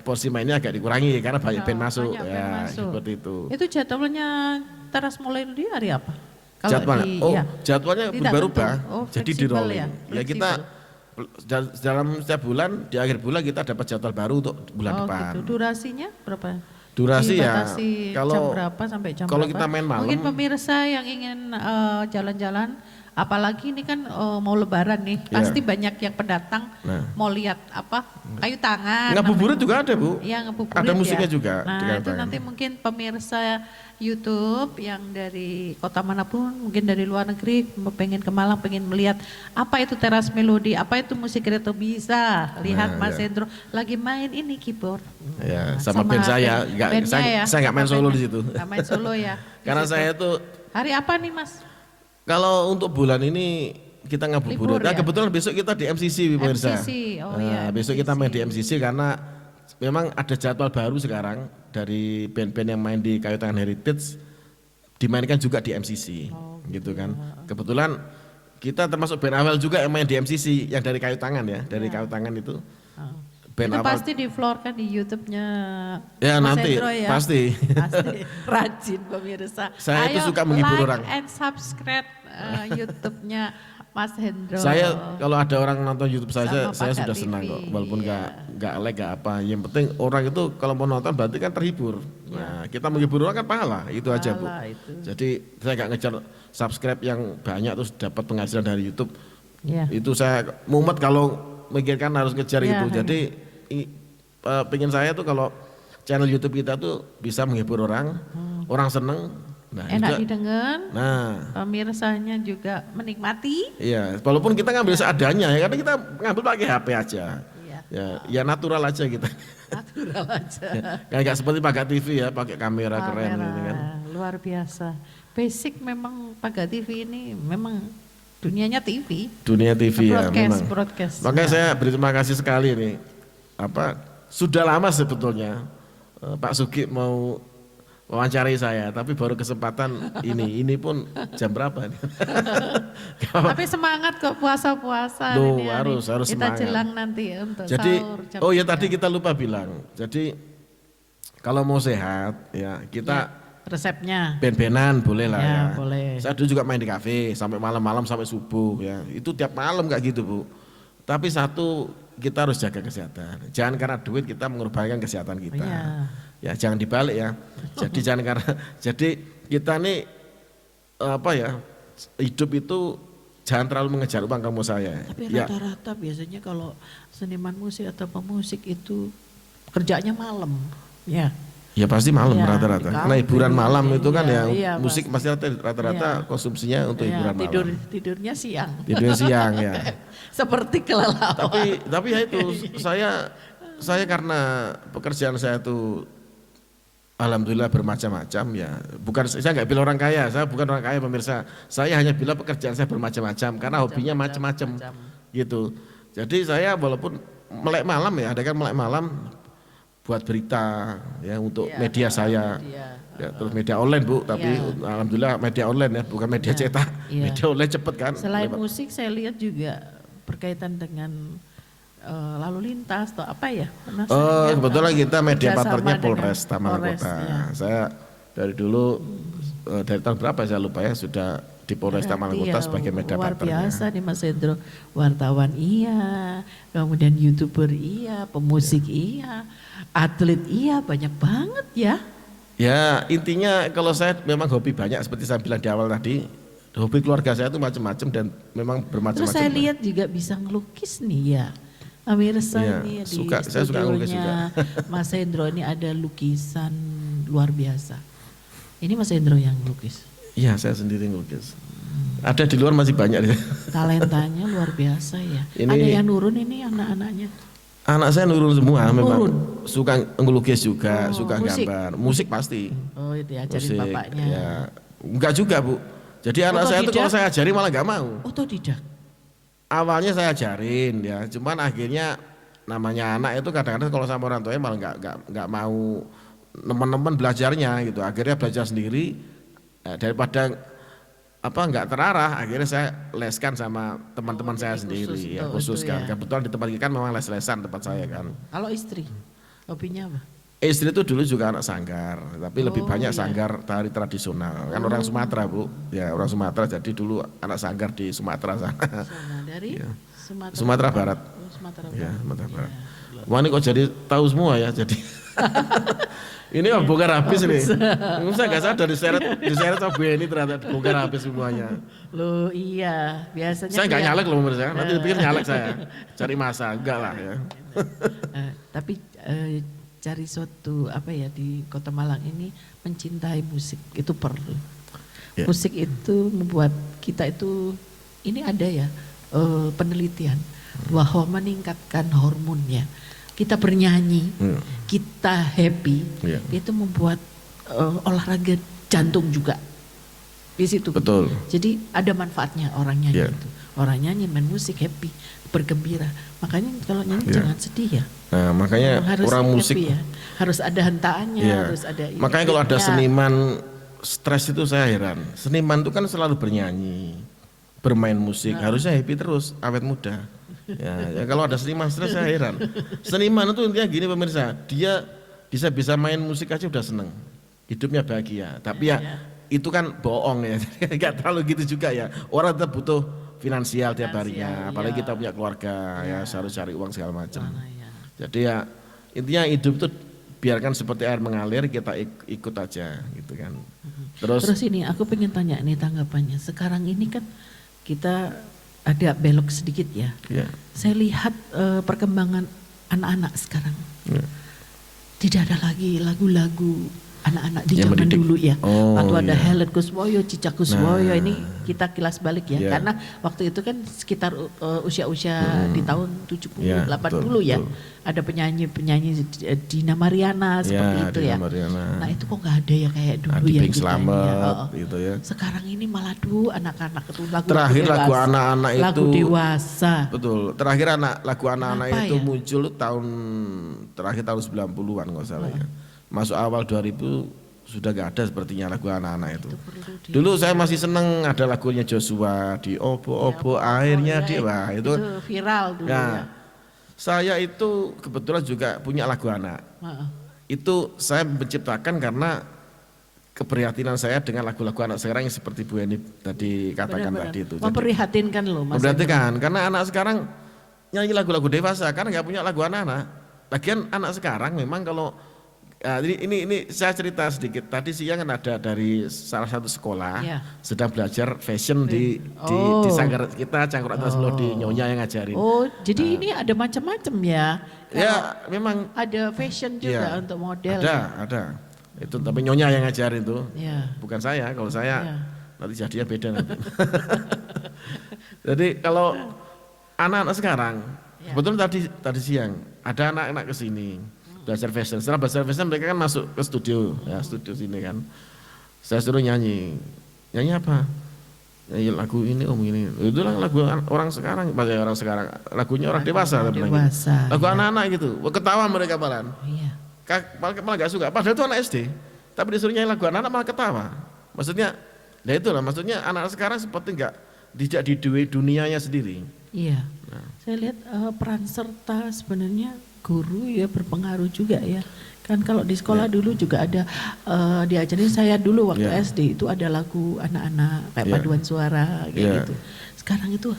porsi mainnya agak dikurangi karena banyak band masuk ya. Seperti itu. Itu jadwalnya Teras Melodi hari apa? Jadwalnya berubah jadi di rolling ya kita dalam setiap bulan, di akhir bulan kita dapat jadwal baru untuk bulan depan. Gitu. Durasinya berapa? Durasi ya, kalau jam berapa sampai jam kalau berapa? Kita main malam. Mungkin pemirsa yang ingin jalan-jalan, apalagi ini kan mau lebaran nih, pasti banyak yang pendatang mau lihat Kayu Tangan. Ngabuburit juga ada Bu. Iya, ngabuburit ada musiknya juga. Nah itu nanti mungkin pemirsa YouTube yang dari kota manapun, mungkin dari luar negeri, pengen ke Malang, pengen melihat apa itu Teras Melodi, apa itu musik retro, bisa lihat Mas Hendro lagi main ini keyboard. Ya, sama band saya, saya nggak main solo di situ. Nggak main solo ya. Karena saya tuh. Hari apa nih Mas? Kalau untuk bulan ini kita ngabuburit. Nah, kebetulan besok kita di MCC pemirsa. Besok kita main di MCC karena memang ada jadwal baru sekarang dari band-band yang main di Kayu Tangan Heritage dimainkan juga di MCC, gitu kan. Kebetulan kita termasuk band awal juga yang main di MCC yang dari Kayu Tangan ya, dari Kayu Tangan itu. Band itu awal. Pasti di-floorkan di YouTube-nya ya, Mas nanti Hendro ya. Pasti. Rajin pemirsa. Saya itu suka menghibur orang. Like and subscribe YouTube-nya Mas Hendro. Saya kalau ada orang nonton YouTube saya sudah senang kok, walaupun nggak like nggak apa. Yang penting orang itu kalau mau nonton berarti kan terhibur. Nah kita menghibur orang kan pahala, itu aja Bu. Jadi saya nggak ngejar subscribe yang banyak terus dapat penghasilan dari YouTube. Itu saya mumet kalau mikirkan harus ngejar itu. Jadi pengen saya tuh kalau channel YouTube kita tuh bisa menghibur orang, orang seneng. Nah, enak didengar, pemirsanya juga menikmati. Iya, walaupun kita ngambil seadanya ya, karena kita ngambil pakai HP aja. Ya natural aja kita. Natural aja. Kayak seperti pakai TV ya, pakai kamera keren gitu kan. Luar biasa. Basic memang pakai TV ini memang dunianya TV. Dunia TV ya memang. Broadcast. Makanya saya berterima kasih sekali nih. Sudah lama sebetulnya Pak Sugi mau wawancarai saya, tapi baru kesempatan ini pun jam berapa nih? Tapi semangat kok puasa-puasa. Harus kita semangat. Kita jelang nanti untuk sahur. Tadi kita lupa bilang. Jadi kalau mau sehat ya kita resepnya ben-benan boleh lah ya. Boleh. Saya dulu juga main di kafe sampai malam-malam sampai subuh ya. Itu tiap malam kayak gitu Bu. Tapi satu, kita harus jaga kesehatan. Jangan karena duit kita mengorbankan kesehatan kita. Ya jangan dibalik ya. Jadi jangan jadi kita nih hidup itu jangan terlalu mengejar uang kamu saya. Tapi ya. Rata-rata biasanya kalau seniman musik atau pemusik itu kerjanya malam, ya. Ya pasti malam ya, rata-rata. Karena hiburan malam itu kan musik pasti. pasti rata-rata konsumsinya untuk hiburan malam. Tidurnya siang. Tidurnya siang ya. Seperti kelelawar. Tapi ya itu saya karena pekerjaan saya itu alhamdulillah bermacam-macam ya. Bukan saya nggak bilang orang kaya, saya bukan orang kaya pemirsa. Saya hanya bilang pekerjaan saya bermacam-macam karena hobinya macam-macam gitu. Jadi saya walaupun melek malam ya, ada kan melek malam buat berita ya untuk media saya. Ya, terus media online Bu, tapi alhamdulillah media online ya, bukan media cetak. Media online cepet kan. Selain musik saya lihat juga berkaitan dengan lalu lintas atau apa ya? Kebetulan kita media partnernya Polres Taman Kota. Ya. Saya dari dulu dari tahun berapa saya lupa ya sudah di Polres Taman Kota sebagai media partnernya. Luar biasa nih Mas Hendro, wartawan iya, kemudian YouTuber iya, pemusik iya, atlet iya, banyak banget ya. Ya intinya kalau saya memang hobi banyak seperti saya bilang di awal tadi, hobi keluarga saya itu macam-macam dan memang bermacam-macam. Terus saya lihat juga bisa ngelukis nih ya. Pemirsa ini di saya suka ngelukis juga. Mas Hendro ini ada lukisan luar biasa. Ini Mas Hendro yang lukis? Iya saya sendiri ngelukis. Ada di luar masih banyak. Talentanya luar biasa ya. Ada yang nurun ini anak-anaknya? Anak saya nurun semua memang. Suka ngelukis juga, suka musik. Gambar. Musik pasti. Oh itu ajarin bapaknya. Ya. Enggak juga Bu. Jadi anak saya itu kalau saya ajari malah enggak mau. Otodidak? Awalnya saya ajarin ya, cuman akhirnya namanya anak itu kadang-kadang kalau sama orang tuanya malah nggak mau nemen-nemen belajarnya gitu. Akhirnya belajar sendiri daripada nggak terarah. Akhirnya saya leskan sama teman-teman saya sendiri ya, khususkan. Kebetulan di tempat kita kan memang les-lesan tempat saya kan. Kalau istri hobinya apa? Istri itu dulu juga anak sanggar, tapi lebih banyak sanggar tari tradisional. Kan orang Sumatera Bu, ya orang Sumatera. Jadi dulu anak sanggar di Sumatera sana. Dari Sumatera Barat. Sumatera Barat. Ya, Sumatera Barat. Wah ini kok jadi tahu semua ya jadi. Ini bongkar habis nih. Saya nggak sadar diseret sama Bu ini ternyata bongkar habis semuanya. Loh iya, biasanya. Saya nggak nyalek loh menurut saya. Nanti dipikir nyalek saya. Cari masa, enggak lah ya. Tapi cari suatu di Kota Malang ini mencintai musik itu perlu. Yeah. Musik itu membuat kita itu ini ada ya penelitian bahwa meningkatkan hormonnya. Kita bernyanyi, kita happy, itu membuat olahraga jantung juga di situ. Betul. Jadi ada manfaatnya orang nyanyi itu. Orang nyanyi main musik happy, bergembira. Makanya kalau nyanyi jangan sedih ya. Nah makanya orang musik ya. Harus ada hentaannya, harus ada. Makanya kalau ada seniman stres itu saya heran. Seniman itu kan selalu bernyanyi, bermain musik, harusnya happy terus, awet muda. Ya kalau ada seniman stres saya heran. Seniman itu intinya gini pemirsa, dia bisa main musik aja udah seneng, hidupnya bahagia. Tapi itu kan bohong ya, nggak terlalu gitu juga ya. Orang tetap butuh finansial tiap harinya, apalagi kita punya keluarga ya harus cari uang segala macam. Jadi ya intinya hidup itu biarkan seperti air mengalir, kita ikut aja gitu kan. Terus ini aku pengen tanya nih tanggapannya. Sekarang ini kan kita ada belok sedikit ya. Saya lihat perkembangan anak-anak sekarang. Tidak ada lagi lagu-lagu anak-anak di zaman dulu ya. Waktu ada Helen Kuswoyo, Cica Kuswoyo, ini kita kilas balik ya. Karena waktu itu kan sekitar usia-usia di tahun 70, 80 ya. Betul. Ada penyanyi-penyanyi Dina Mariana seperti itu ya. Mariana. Nah itu kok nggak ada ya kayak dulu Adi ya. Bing Slamet gitu ya. Sekarang ini malah anak-anak itu lagu terakhir dewasa, lagu anak-anak itu lagu dewasa. Betul. Terakhir lagu anak-anak itu muncul terakhir tahun 90-an nggak salah ya. Masuk awal 2000 sudah gak ada sepertinya lagu anak-anak itu. Dulu saya masih seneng ada lagunya Joshua di Obo-Obo airnya Dewa itu viral dulu ya. Saya itu kebetulan juga punya lagu anak. Itu saya menciptakan karena keprihatinan saya dengan lagu-lagu anak sekarang yang seperti Bu Eni tadi katakan tadi itu. Memprihatinkan loh Mas. Memprihatinkan karena anak sekarang nyanyi lagu-lagu dewasa karena gak punya lagu anak-anak. Lagian anak sekarang memang kalau Nah, ini saya cerita sedikit. Tadi siang kan ada dari salah satu sekolah sedang belajar fashion di sanggar kita Cangkurak Teras Melodi, Nyonya yang ngajarin. Oh, jadi ini ada macam-macam ya? Ya, memang ada fashion juga untuk model. Ada. Itu tapi Nyonya yang ngajarin tuh. Bukan saya. Kalau saya nanti jadinya beda nanti. Jadi kalau anak-anak sekarang, kebetulan tadi siang ada anak-anak ke sini. Belajar fashion, setelah belajar fashion mereka kan masuk ke studio, studio sini kan. Saya suruh nyanyi apa? Nyanyi lagu ini ini. Itu lagu orang sekarang, lagunya orang dewasa. Lagu anak-anak gitu, ketawa mereka malah. Malah gak suka, padahal itu anak SD. Tapi disuruh nyanyi lagu anak-anak malah ketawa. Maksudnya, ya itulah, maksudnya anak sekarang seperti tidak di dunianya sendiri. Iya, saya lihat peran serta sebenarnya guru ya berpengaruh juga ya. Kan kalau di sekolah dulu juga ada diajarin, saya dulu waktu SD itu ada lagu anak-anak kayak paduan suara kayak gitu. Sekarang itu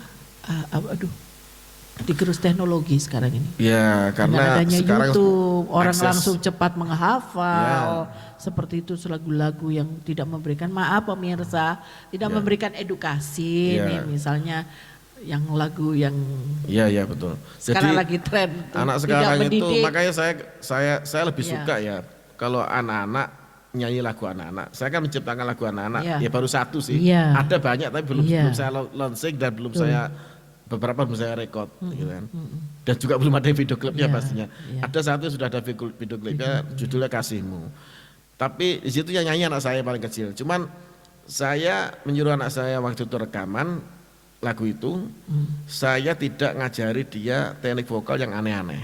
digerus teknologi sekarang ini. Iya, karena adanya sekarang YouTube, orang langsung cepat menghafal. Seperti itu lagu-lagu yang tidak memberikan, maaf pemirsa, tidak memberikan edukasi nih, misalnya yang lagu yang betul. Sekarang jadi, lagi tren anak sekarang itu makanya saya lebih suka ya kalau anak-anak nyanyi lagu anak-anak. Saya kan menciptakan lagu anak-anak ya baru satu sih. Ada banyak tapi belum saya launching dan belum beberapa belum saya rekod gitu kan. Dan juga belum ada video klipnya pastinya. Ada satu sudah ada video klipnya, judulnya Kasihmu. Tapi di situ yang nyanyi anak saya paling kecil. Cuman saya menyuruh anak saya waktu itu rekaman lagu itu, saya tidak ngajari dia teknik vokal yang aneh-aneh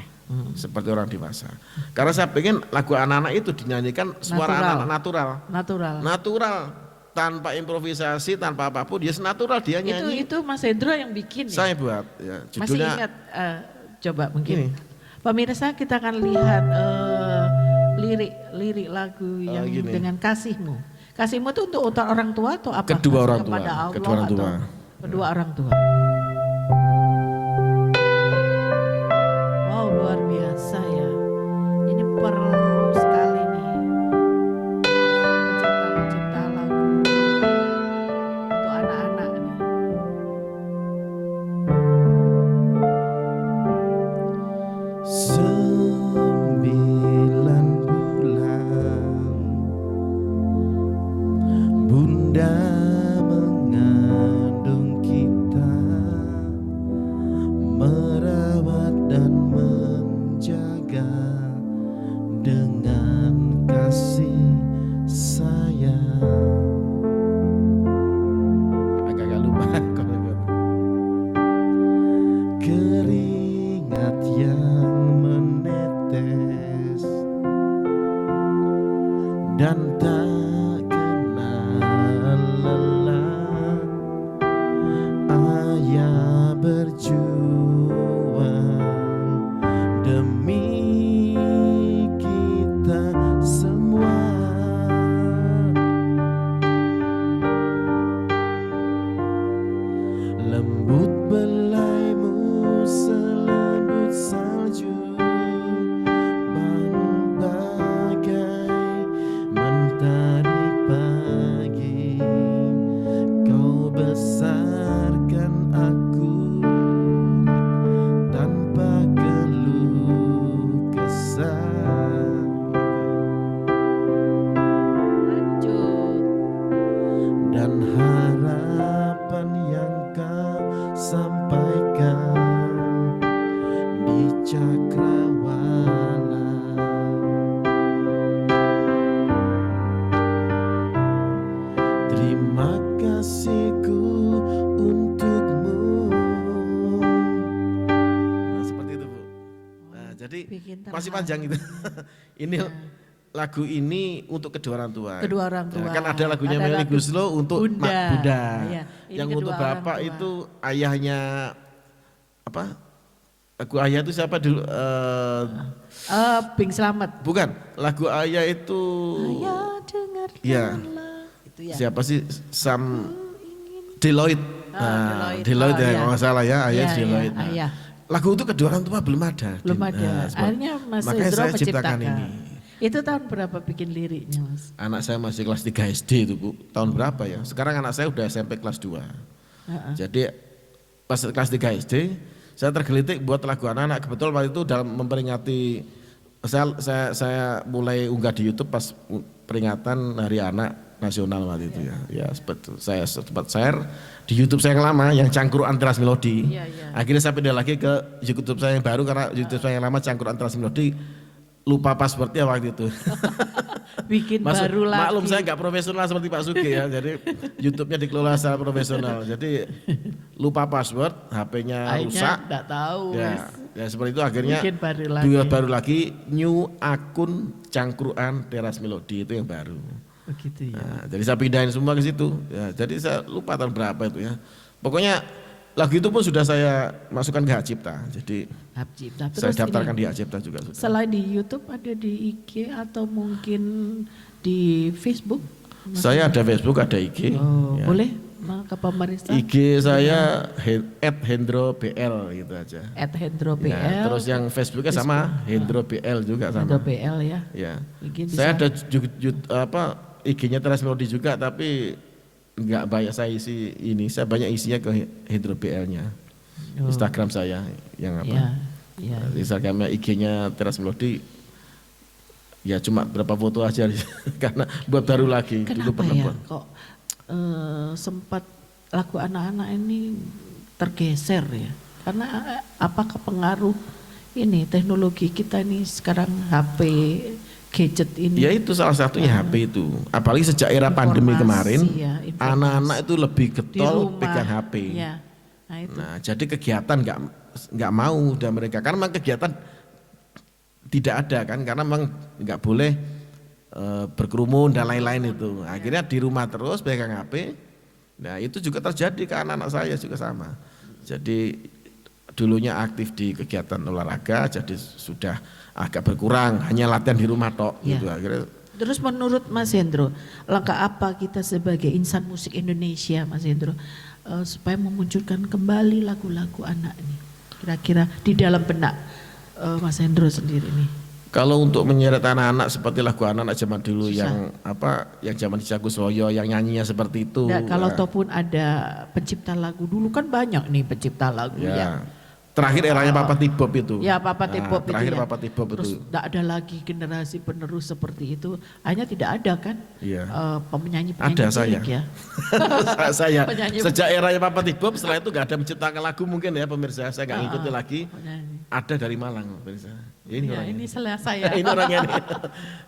seperti orang dewasa. Karena saya pengen lagu anak-anak itu dinyanyikan suara anak-anak natural, tanpa improvisasi, tanpa apapun, dia senatural dia nyanyi. Itu Mas Hendro yang bikin. Saya buat. Ya, judulnya, masih ingat? Coba mungkin. Pemirsa kita akan lihat lirik lagu yang dengan kasihmu. Kasihmu itu untuk orang tua atau apa? Kedua orang tua. Kedua orang tua. Wow, luar biasa ya. Ini perlu sekali nih pencipta lagu untuk anak-anak nih. Sembilan bulan Bunda merawat dan menjaga dengan kasih sayang. Agak lupa. Keringat yang menetes dan tak kenal lelah, ayah berjuang demi kita semua. Lembut belaimu selembut salju, bagai mentari pagi, kau besarkan aku tanpa keluh kesah. Dan harapan yang kau sampaikan di cakrawala, terima kasihku untukmu. Nah, seperti itu Bu. Nah, jadi masih panjang itu. Ini lagu ini untuk kedua orang tua. Nah, kan ada lagunya Melly Guslo untuk Bunda. Yang untuk bapak itu ayahnya apa? Lagu ayah itu siapa dulu? Bing Slamet. Bukan, lagu ayah itu. Ayah dengar. Itu ya. Siapa sih? Sam Deloitte. Deloitte ya, kalau nggak salah ya, ayah Deloitte. Nah, lagu itu kedua orang tua belum ada. Belum ada. Akhirnya Mas makanya Hendro saya ciptakan ini. Itu tahun berapa bikin liriknya, Mas? Anak saya masih kelas 3 SD itu Bu. Tahun berapa ya? Sekarang anak saya udah SMP kelas 2. Jadi pas kelas 3 SD saya tergelitik buat lagu anak-anak. Kebetulan waktu itu dalam memperingati saya mulai unggah di YouTube pas peringatan Hari Anak Nasional waktu itu ya. Ya saya sempat share di YouTube saya yang lama yang Cangkruan Teras Melodi. Akhirnya saya pindah lagi ke YouTube saya yang baru karena YouTube saya yang lama Cangkruan Teras Melodi lupa passwordnya waktu itu. Bikin baru lagi. Maklum saya nggak profesional seperti Pak Sugi ya, jadi YouTube-nya dikelola secara profesional. Jadi lupa password, HP-nya rusak. Nggak tahu. Ya seperti itu akhirnya bikin baru lagi new akun Cangkruan Teras Melodi itu yang baru. Begitu ya. Nah, jadi saya pindahin semua ke situ. Ya, jadi saya lupa tahun berapa itu ya. Pokoknya lagu itu pun sudah saya masukkan ke Hak Cipta. Jadi saya daftarkan di Hak Cipta juga sudah. Selain di YouTube ada di IG atau mungkin di Facebook? Saya ada Facebook, ada IG. Oh, ya. Boleh ke pemerintah? IG saya @hendrobl gitu aja. @hendrobl. Ya, terus yang Facebooknya sama hendrobl juga sama. Hendrobl ya. Ya. Saya ada IG-nya Teras Melodi juga tapi enggak banyak saya isi ini, saya banyak isinya ke hendrobl-nya. Instagram saya yang apa? Instagramnya IG-nya Teras Melodi. Ya cuma berapa foto aja karena buat baru lagi. Kenapa dulu pernah ya kok sempat lagu anak-anak ini tergeser ya? Karena apakah pengaruh ini teknologi kita ini sekarang HP, gadget ini? Ya itu salah satunya HP itu. Apalagi sejak era pandemi kemarin, anak-anak itu lebih getol pegang HP. Ya, nah jadi kegiatan nggak mau udah mereka karena memang kegiatan tidak ada kan karena memang nggak boleh berkerumun dan lain-lain itu. Akhirnya di rumah terus pegang HP. Nah itu juga terjadi ke anak-anak saya juga sama. Jadi dulunya aktif di kegiatan olahraga jadi sudah agak berkurang hanya latihan di rumah tok gitu akhirnya. Terus menurut Mas Hendro, langkah apa kita sebagai insan musik Indonesia Mas Hendro supaya memunculkan kembali lagu-lagu anak ini kira-kira di dalam benak Mas Hendro sendiri nih? Kalau untuk menyeret anak-anak seperti lagu anak-anak zaman dulu yang zaman di Jagus Loyo yang nyanyinya seperti itu. Nah, kalau ataupun ada pencipta lagu dulu kan banyak nih pencipta lagu ya. Terakhir eranya Papa T-Bob itu. Ya Papa T-Bob itu terakhir ya. Papa T-Bob itu. Terus tidak ada lagi generasi penerus seperti itu. Hanya tidak ada kan penyanyi-penyanyi ada saya. ya. saya sejak eranya Papa T-Bob setelah itu gak ada menciptakan lagu mungkin ya pemirsa. Saya gak ngikuti lagi. Ada dari Malang pemirsa. Ini salah saya. Ini orangnya nih.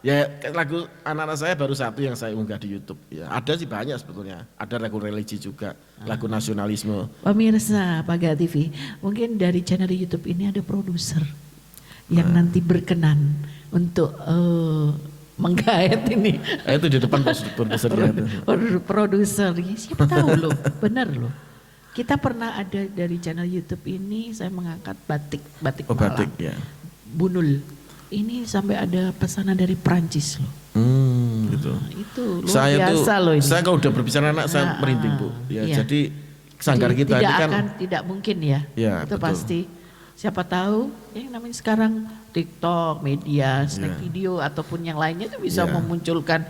Ya lagu anak-anak saya baru satu yang saya unggah di YouTube. Ya ada sih banyak sebetulnya. Ada lagu religi juga, lagu nasionalisme. Pemirsa Paga TV, mungkin dari channel YouTube ini ada produser yang nanti berkenan untuk menggait ini. Itu di depan produsernya. Produser, siapa tahu loh, benar loh. Kita pernah ada dari channel YouTube ini, saya mengangkat batik Malang. Batik ya. Bunul. Ini sampai ada pesanan dari Prancis loh. Gitu. Itu luar biasa loh ini. Saya kalau udah berbicara anak saya merinding Bu. Ya, jadi sanggar kita ini kan tidak mungkin ya. Itu betul. Pasti. Siapa tahu yang namanya sekarang TikTok, media, snack video ataupun yang lainnya itu bisa memunculkan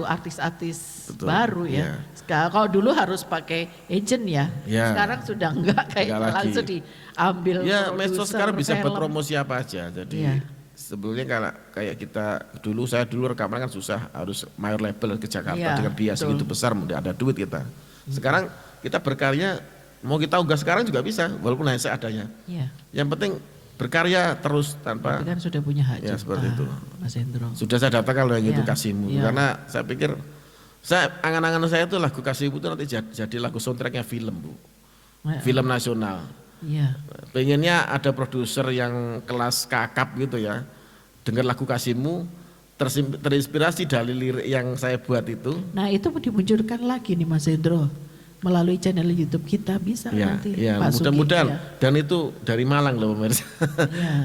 artis-artis baru ya. Kalau dulu harus pakai agent ya. Sekarang sudah enggak kayak langsung diambil. Ya medsos sekarang bisa buat promosi apa aja. Jadi sebelumnya kayak kita saya dulu rekaman kan susah, harus mayor label ke Jakarta dengan biaya segitu besar, udah ada duit kita. Sekarang kita berkarya, mau kita unggah sekarang juga bisa, walaupun hanya seadanya. Yang penting berkarya terus tanpa. Tapi kan sudah punya hak cipta, seperti itu. Mas Hendro. Sudah saya daftarkan yang itu Kasihmu, karena saya pikir angan-angan saya itu lagu Kasihmu itu nanti jadi lagu soundtracknya film Bu, film nasional. Pengennya ada produser yang kelas kakap gitu ya, dengar lagu Kasihmu terinspirasi dari lirik yang saya buat itu. Nah itu dimunculkan lagi nih Mas Hendro melalui channel YouTube kita bisa nanti. Mudah-mudahan dan itu dari Malang loh pemirsa.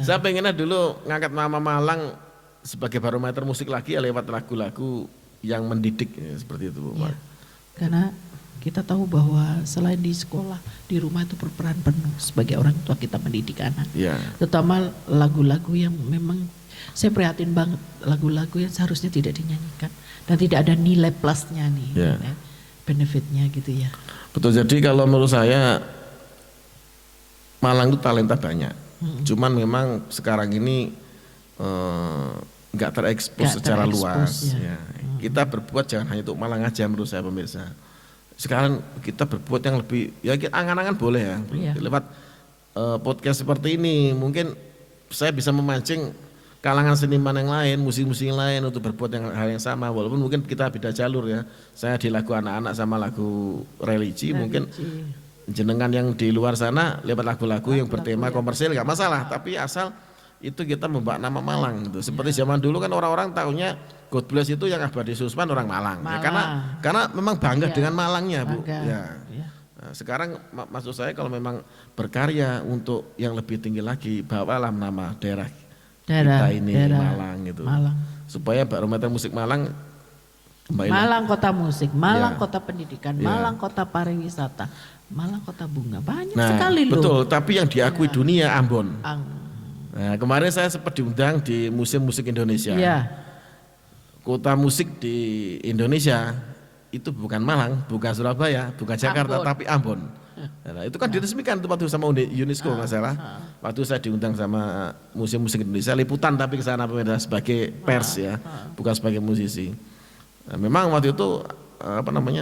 Saya pengennya dulu ngangkat nama Malang sebagai barometer musik lagi lewat lagu-lagu yang mendidik seperti itu Bu. Karena kita tahu bahwa selain di sekolah, di rumah itu berperan penuh sebagai orang tua kita mendidik anak. Terutama lagu-lagu yang memang Saya prihatin banget lagu-lagu yang seharusnya tidak dinyanyikan dan tidak ada nilai plusnya nih, benefitnya gitu ya. Betul, jadi kalau menurut saya Malang itu talenta banyak. Cuman memang sekarang ini nggak terekspos secara luas. Ya. Kita berbuat jangan hanya untuk Malang aja menurut saya pemirsa. Sekarang kita berbuat yang lebih, ya angan-angan boleh ya. Lewat podcast seperti ini mungkin saya bisa memancing kalangan seniman yang lain, musik-musik yang lain untuk berbuat hal yang sama. Walaupun mungkin kita beda jalur ya. Saya di lagu anak-anak sama lagu religi. Mungkin jenengan yang di luar sana lewat lagu-lagu yang bertema komersil nggak masalah. Tapi asal itu kita membawa nama Malang gitu. Seperti zaman dulu kan orang-orang tahunya God Bless itu yang Abadi Susman orang Malang. Ya, karena memang bangga dengan Malangnya, Bu. Ya. Nah, sekarang maksud saya kalau memang berkarya untuk yang lebih tinggi lagi, bawalah nama daerah kita ini Malang gitu. Supaya barometer musik Malang Malang kota musik, Malang kota pendidikan, Malang kota pariwisata, Malang kota bunga. Banyak sekali loh. Betul, tapi yang diakui dunia Ambon. Nah, kemarin saya sempat diundang di Museum Musik Indonesia. Kota musik di Indonesia itu bukan Malang, bukan Surabaya, bukan Jakarta, tapi Ambon. Nah, itu kan diresmikan itu waktu sama UNESCO nggak salah. Waktu saya diundang sama Museum Musik Indonesia, liputan tapi ke sana sebagai pers ya, bukan sebagai musisi. Nah, memang waktu itu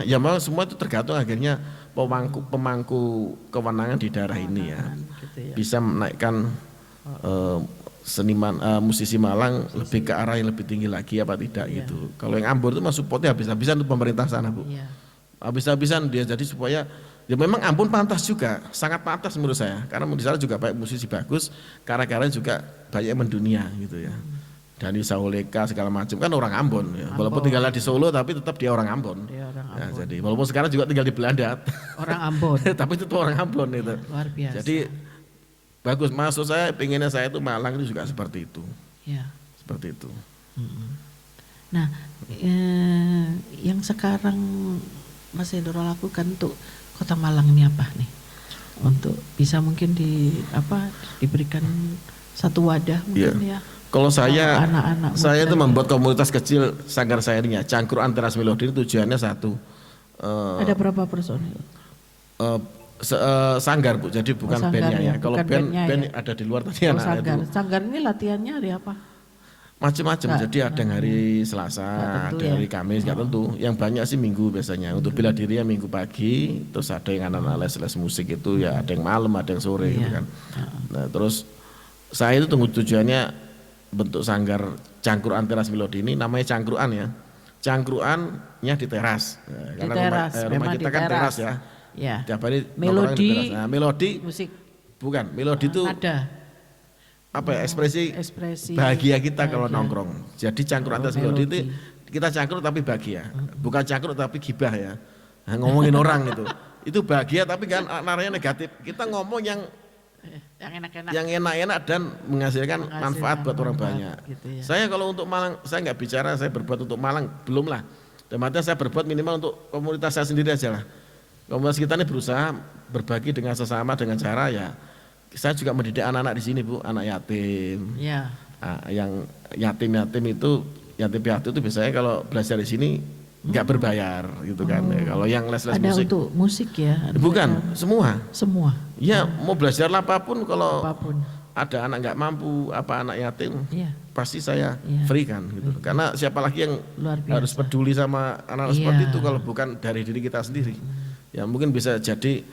ya memang semua itu tergantung akhirnya pemangku kewenangan di daerah ini ya, bisa menaikkan seniman musisi Malang lebih ke arah yang lebih tinggi lagi apa tidak gitu. Kalau yang Ambon itu supportnya habis-habisan untuk pemerintah sana, Bu. Habis-habisan dia jadi supaya ya memang Ambon pantas juga, sangat pantas menurut saya. Karena di sana juga banyak musisi bagus, karya-karya juga banyak mendunia gitu ya. Dani Sauleka segala macam kan orang Ambon ya. Walaupun tinggal di Solo tapi tetap dia orang Ambon. Ya, jadi walaupun sekarang juga tinggal di Belanda. Orang Ambon. Tapi itu orang Ambon itu. Luar biasa. Jadi bagus, maksud saya pengennya saya itu Malang itu juga seperti itu. Ya. Seperti itu. Nah, yang sekarang Mas Hendro lakukan untuk Kota Malang ini apa nih? Untuk bisa mungkin diberikan satu wadah mungkin ya. Kalau saya itu membuat komunitas kecil sanggar saya ini ya, Cangkruan Teras Melodi, tujuannya satu. Ada berapa personil? Sanggar, Bu, jadi bukan bandnya ya. Kalau band ada di luar tadi anak-anak itu. Sanggar ini latihannya hari apa? Macam-macam, jadi ada yang hari Selasa, ada hari Kamis, nggak tentu. Yang banyak sih Minggu biasanya. Untuk bela diri ya Minggu pagi, terus ada yang anak-anak les musik itu ya ada yang malam, ada yang sore gitu kan. Nah, terus saya itu tunggu tujuannya bentuk sanggar Cangkruan Teras Melodi ini namanya Cangkruan ya. Cangkruannya di teras. Di teras, rumah kita kan teras ya. Ya. Tiap hari melodi, melodi musik. Bukan, melodi itu ada. Ekspresi bahagia kita kalau nongkrong. Jadi Cangkruan Teras Melodi itu kita cangkruk tapi bahagia. Bukan cangkruk tapi gibah ya. Nah, ngomongin orang itu. Itu bahagia tapi kan naranya negatif. Kita ngomong yang enak-enak dan menghasilkan manfaat buat orang banyak. Gitu ya. Saya kalau untuk Malang, saya nggak bicara saya berbuat untuk Malang, belum lah. Dan artinya saya berbuat minimal untuk komunitas saya sendiri aja lah. Komunitas kita ini berusaha berbagi dengan sesama dengan cara ya. Saya juga mendidik anak-anak di sini, Bu, anak yatim. Ya. Yang yatim itu, yatim piatu itu biasanya kalau belajar di sini nggak berbayar gitu kan. Kalau yang les-les ada musik. Ada untuk musik ya? Bukan, semua. Semua? Ya mau belajar apapun kalau ada anak nggak mampu, anak yatim, pasti saya free kan gitu. Karena siapa lagi yang harus peduli sama anak-anak seperti itu kalau bukan dari diri kita sendiri. Ya mungkin bisa jadi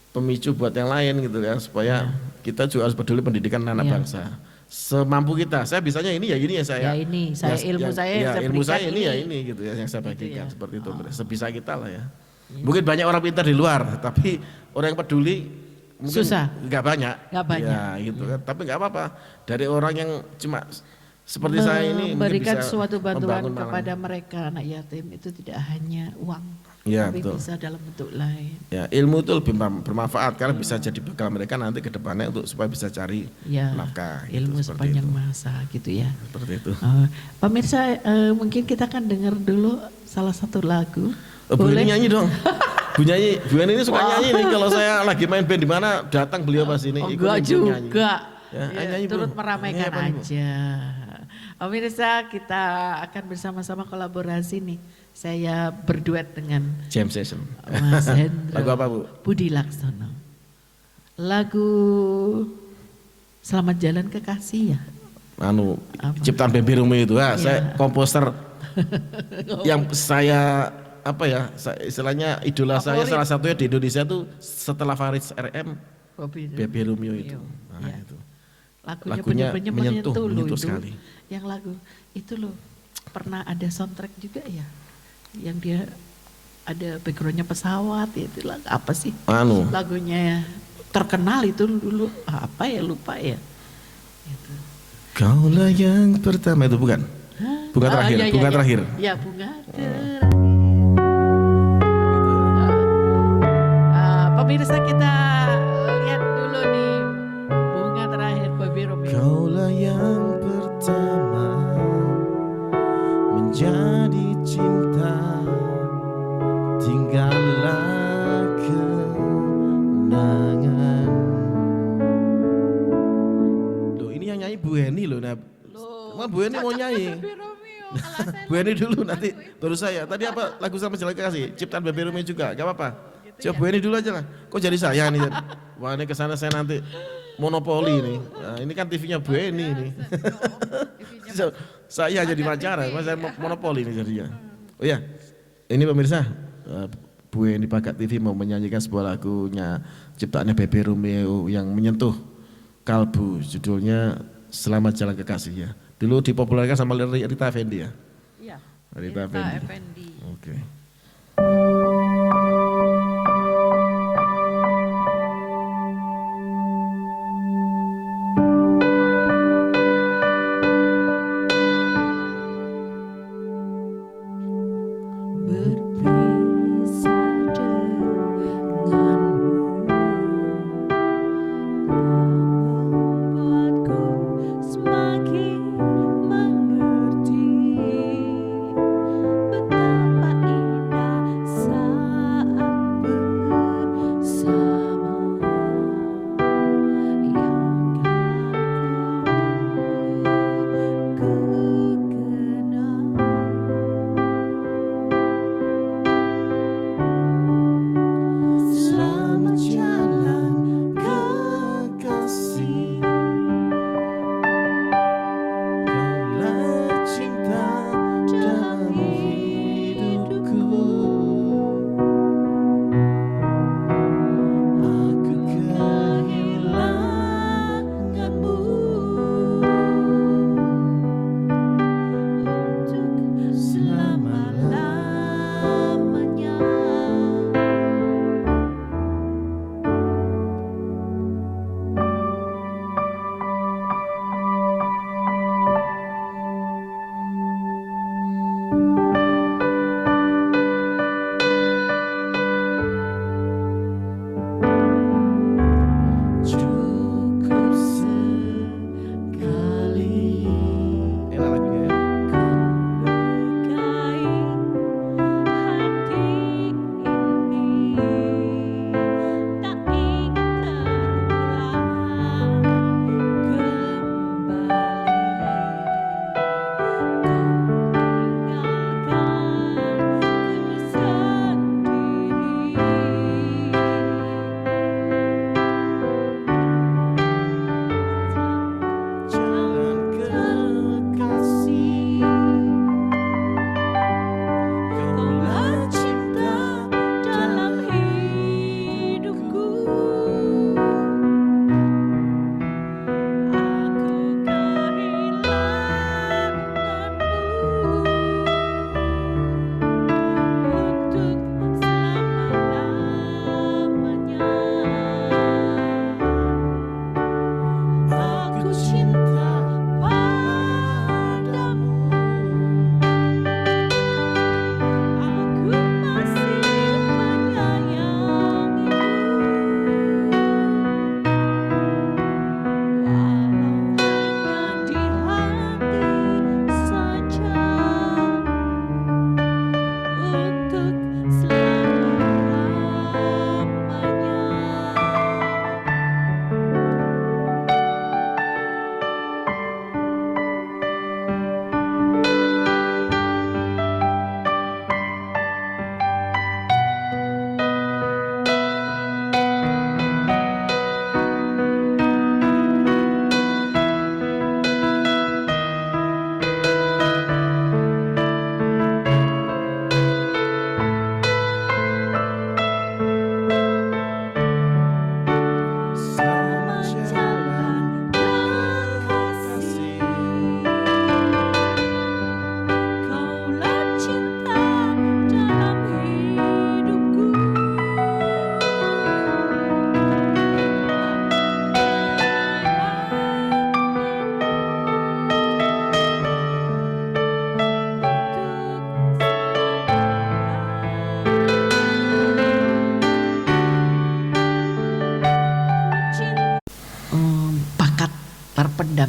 pemicu buat yang lain gitu ya, supaya kita juga harus peduli pendidikan anak bangsa. Semampu kita, saya bisanya ini ya saya. Ya ini, ilmu saya ini gitu ya yang saya bagikan seperti itu. Sebisa kita lah ya. Mungkin banyak orang pintar di luar, tapi orang yang peduli mungkin susah. Nggak banyak. Ya gitu kan. Tapi nggak apa-apa. Dari orang yang cuma seperti saya ini memberikan suatu bantuan kepada mereka anak yatim itu tidak hanya uang. Ya, tapi betul. Bisa dalam bentuk lain. Ya, ilmu itu lebih bermanfaat karena bisa jadi bekal mereka nanti ke depannya untuk supaya bisa cari nafkah. Ilmu gitu, sepanjang masa gitu ya. Seperti itu. Pemirsa, mungkin kita akan dengar dulu salah satu lagu. Bu ini nyanyi dong. Bu ini suka nyanyi nih. Kalau saya lagi main band di mana datang beliau pas ini. Enggak juga. Ya, nyanyi, turut meramaikan aja. Pemirsa, kita akan bersama-sama kolaborasi nih. Saya berduet dengan Jam session. Mas Hendro Lagu apa, Bu? Budi Laksono. Lagu Selamat Jalan Kekasih ya. Ciptaan Baby Rumi itu. Iya. Saya komposer yang saya istilahnya idola saya salah satunya di Indonesia tuh setelah Faris RM, Baby Romeo itu. Nah, ya. itu. Lagunya benar-benar menyentuh sekali. Yang lagu itu loh pernah ada soundtrack juga ya, yang dia ada backgroundnya pesawat itu apa sih? Lagunya ya terkenal itu dulu apa ya lupa ya. Gitu. Kaulah yang pertama itu bukan? Bunga terakhir, bunga terakhir. Ya bunga terakhir. Pemirsa kita lihat dulu nih bunga terakhir Baby Romeo. Kaulah yang pertama menjadi cinta, tinggallah kenangan. Loh ini yang nyanyi Bu Heni loh. Emang Bu Heni mau nyanyi? Bu Heni dulu nanti baru saya. Tadi apa lagu Sama Jalan Kekasih? Ciptaan Baby Romeo juga, gak apa-apa. Coba Bu Heni dulu aja lah. Kok jadi saya nih? Wah ini kesana saya nanti monopoli nih. Nah, ini kan TV-nya Bu Heni nih. Saya jadi wawancara, saya monopoli nih jadinya. Oh ya, ini pemirsa, Bu Heni Bagat TV mau menyanyikan sebuah lagunya ciptaannya Baby Romeo yang menyentuh kalbu. Judulnya Selamat Jalan Kekasih ya. Dulu dipopulerkan sama Rita Effendy ya. Iya. Rita Effendy. Oke. Betapa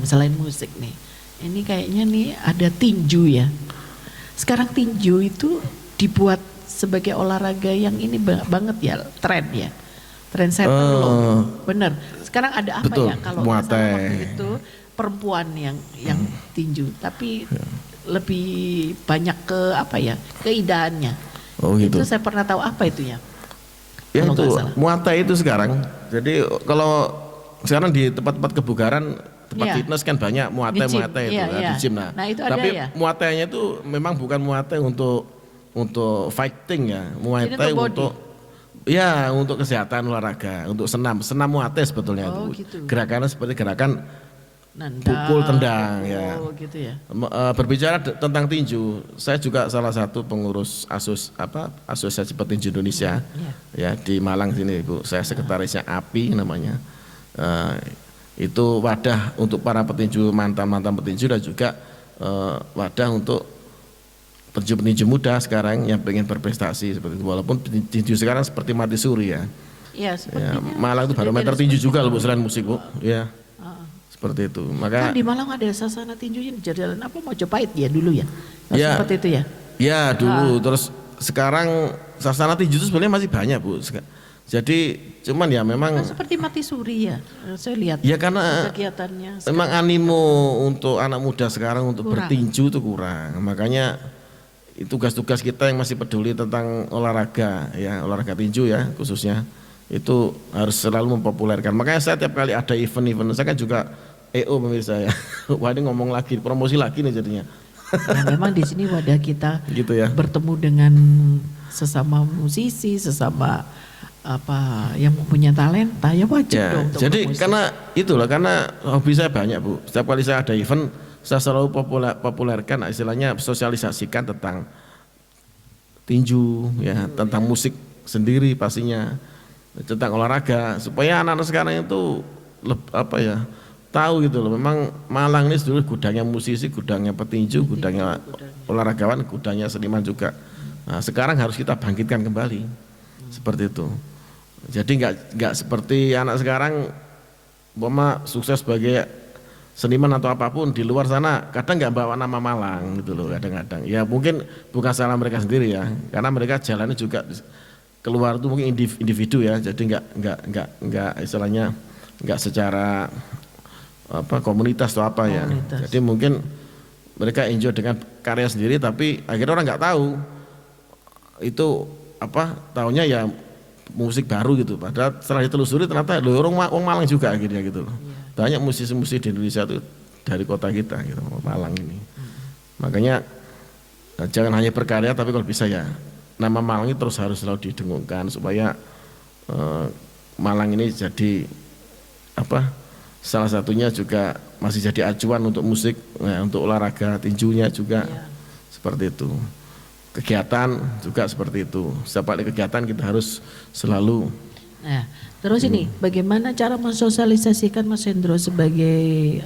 selain musik nih. Ini kayaknya nih ada tinju ya. Sekarang tinju itu dibuat sebagai olahraga yang ini banget ya, tren ya. Trendsetter loh. Bener. Sekarang ada apa betul, ya kalau nggak salah waktu itu perempuan yang tinju, tapi lebih banyak ke apa ya, keindahannya. Oh gitu. Itu saya pernah tahu apa itu ya. Ya Kalau itu nggak salah. Muay Thai itu sekarang. Jadi kalau sekarang di tempat-tempat kebugaran, tempat fitness kan banyak Muay Thai itu di gym. Nah itu ada tapi ya. Muay Thai-nya itu memang bukan Muay Thai untuk fighting ya. Muay Thai untuk kesehatan olahraga, untuk senam Muay Thai sebetulnya itu. Gitu. Gerakannya seperti gerakan Nendang, pukul tendang ya. Gitu ya. Berbicara tentang tinju, saya juga salah satu pengurus Asosiasi Petinju Indonesia ya di Malang sini Bu. Saya sekretarisnya API namanya. Itu wadah untuk para petinju, mantan petinju, dan juga wadah untuk petinju muda sekarang yang pengen berprestasi seperti itu. Walaupun tinju sekarang seperti mati suri ya. Iya, sepertinya. Ya, Malang itu barometer tinju juga loh Bu, selain musik Bu. Ya. Seperti itu. Maka kan di Malang ada sasana tinjunya di jalan apa Mojopahit ya dulu ya. Ya, seperti itu ya. Ya dulu. Terus sekarang sasana tinju itu sebenarnya masih banyak Bu. Jadi cuman ya memang seperti mati suri ya. Saya lihat. Ya karena kegiatannya. Memang animo untuk anak muda sekarang untuk bertinju itu kurang. Makanya tugas-tugas kita yang masih peduli tentang olahraga ya, olahraga tinju ya khususnya, itu harus selalu mempopulerkan. Makanya saya tiap kali ada event-event, saya kan juga EO pemirsa ya. Wah ini ngomong lagi, promosi lagi nih jadinya. Ya, memang di sini wadah kita gitu ya. Bertemu dengan sesama musisi, sesama apa yang punya talenta ya wajib dong. Jadi karena hobi saya banyak Bu. Setiap kali saya ada event, saya selalu populerkan, istilahnya sosialisasikan tentang tinju ya, tentang musik sendiri pastinya, tentang olahraga, supaya anak-anak sekarang itu tahu gitu loh. Memang Malang ini dulu gudangnya musisi, gudangnya petinju, gudangnya olahragawan, gudangnya seniman juga. Nah, sekarang harus kita bangkitkan kembali seperti itu. Jadi nggak seperti anak sekarang, sukses sebagai seniman atau apapun di luar sana, kadang nggak bawa nama Malang gitu loh kadang-kadang. Ya mungkin bukan salah mereka sendiri ya, karena mereka jalannya juga keluar itu mungkin individu ya, jadi nggak istilahnya nggak secara komunitas atau apa ya. Jadi mungkin mereka enjoy dengan karya sendiri, tapi akhirnya orang nggak tahu itu taunya ya musik baru gitu. Padahal setelah ditelusuri ternyata orang Malang juga akhirnya gitu loh. Banyak musisi-musisi di Indonesia itu dari kota kita gitu, Malang ini. Makanya jangan hanya berkarya, tapi kalau bisa ya nama Malang ini terus harus selalu didengungkan supaya Malang ini jadi salah satunya juga masih jadi acuan untuk musik, untuk olahraga tinjunya juga seperti itu. Kegiatan juga seperti itu. Setiap kali kegiatan kita harus selalu. Nah, terus ini bagaimana cara mensosialisasikan Mas Hendro sebagai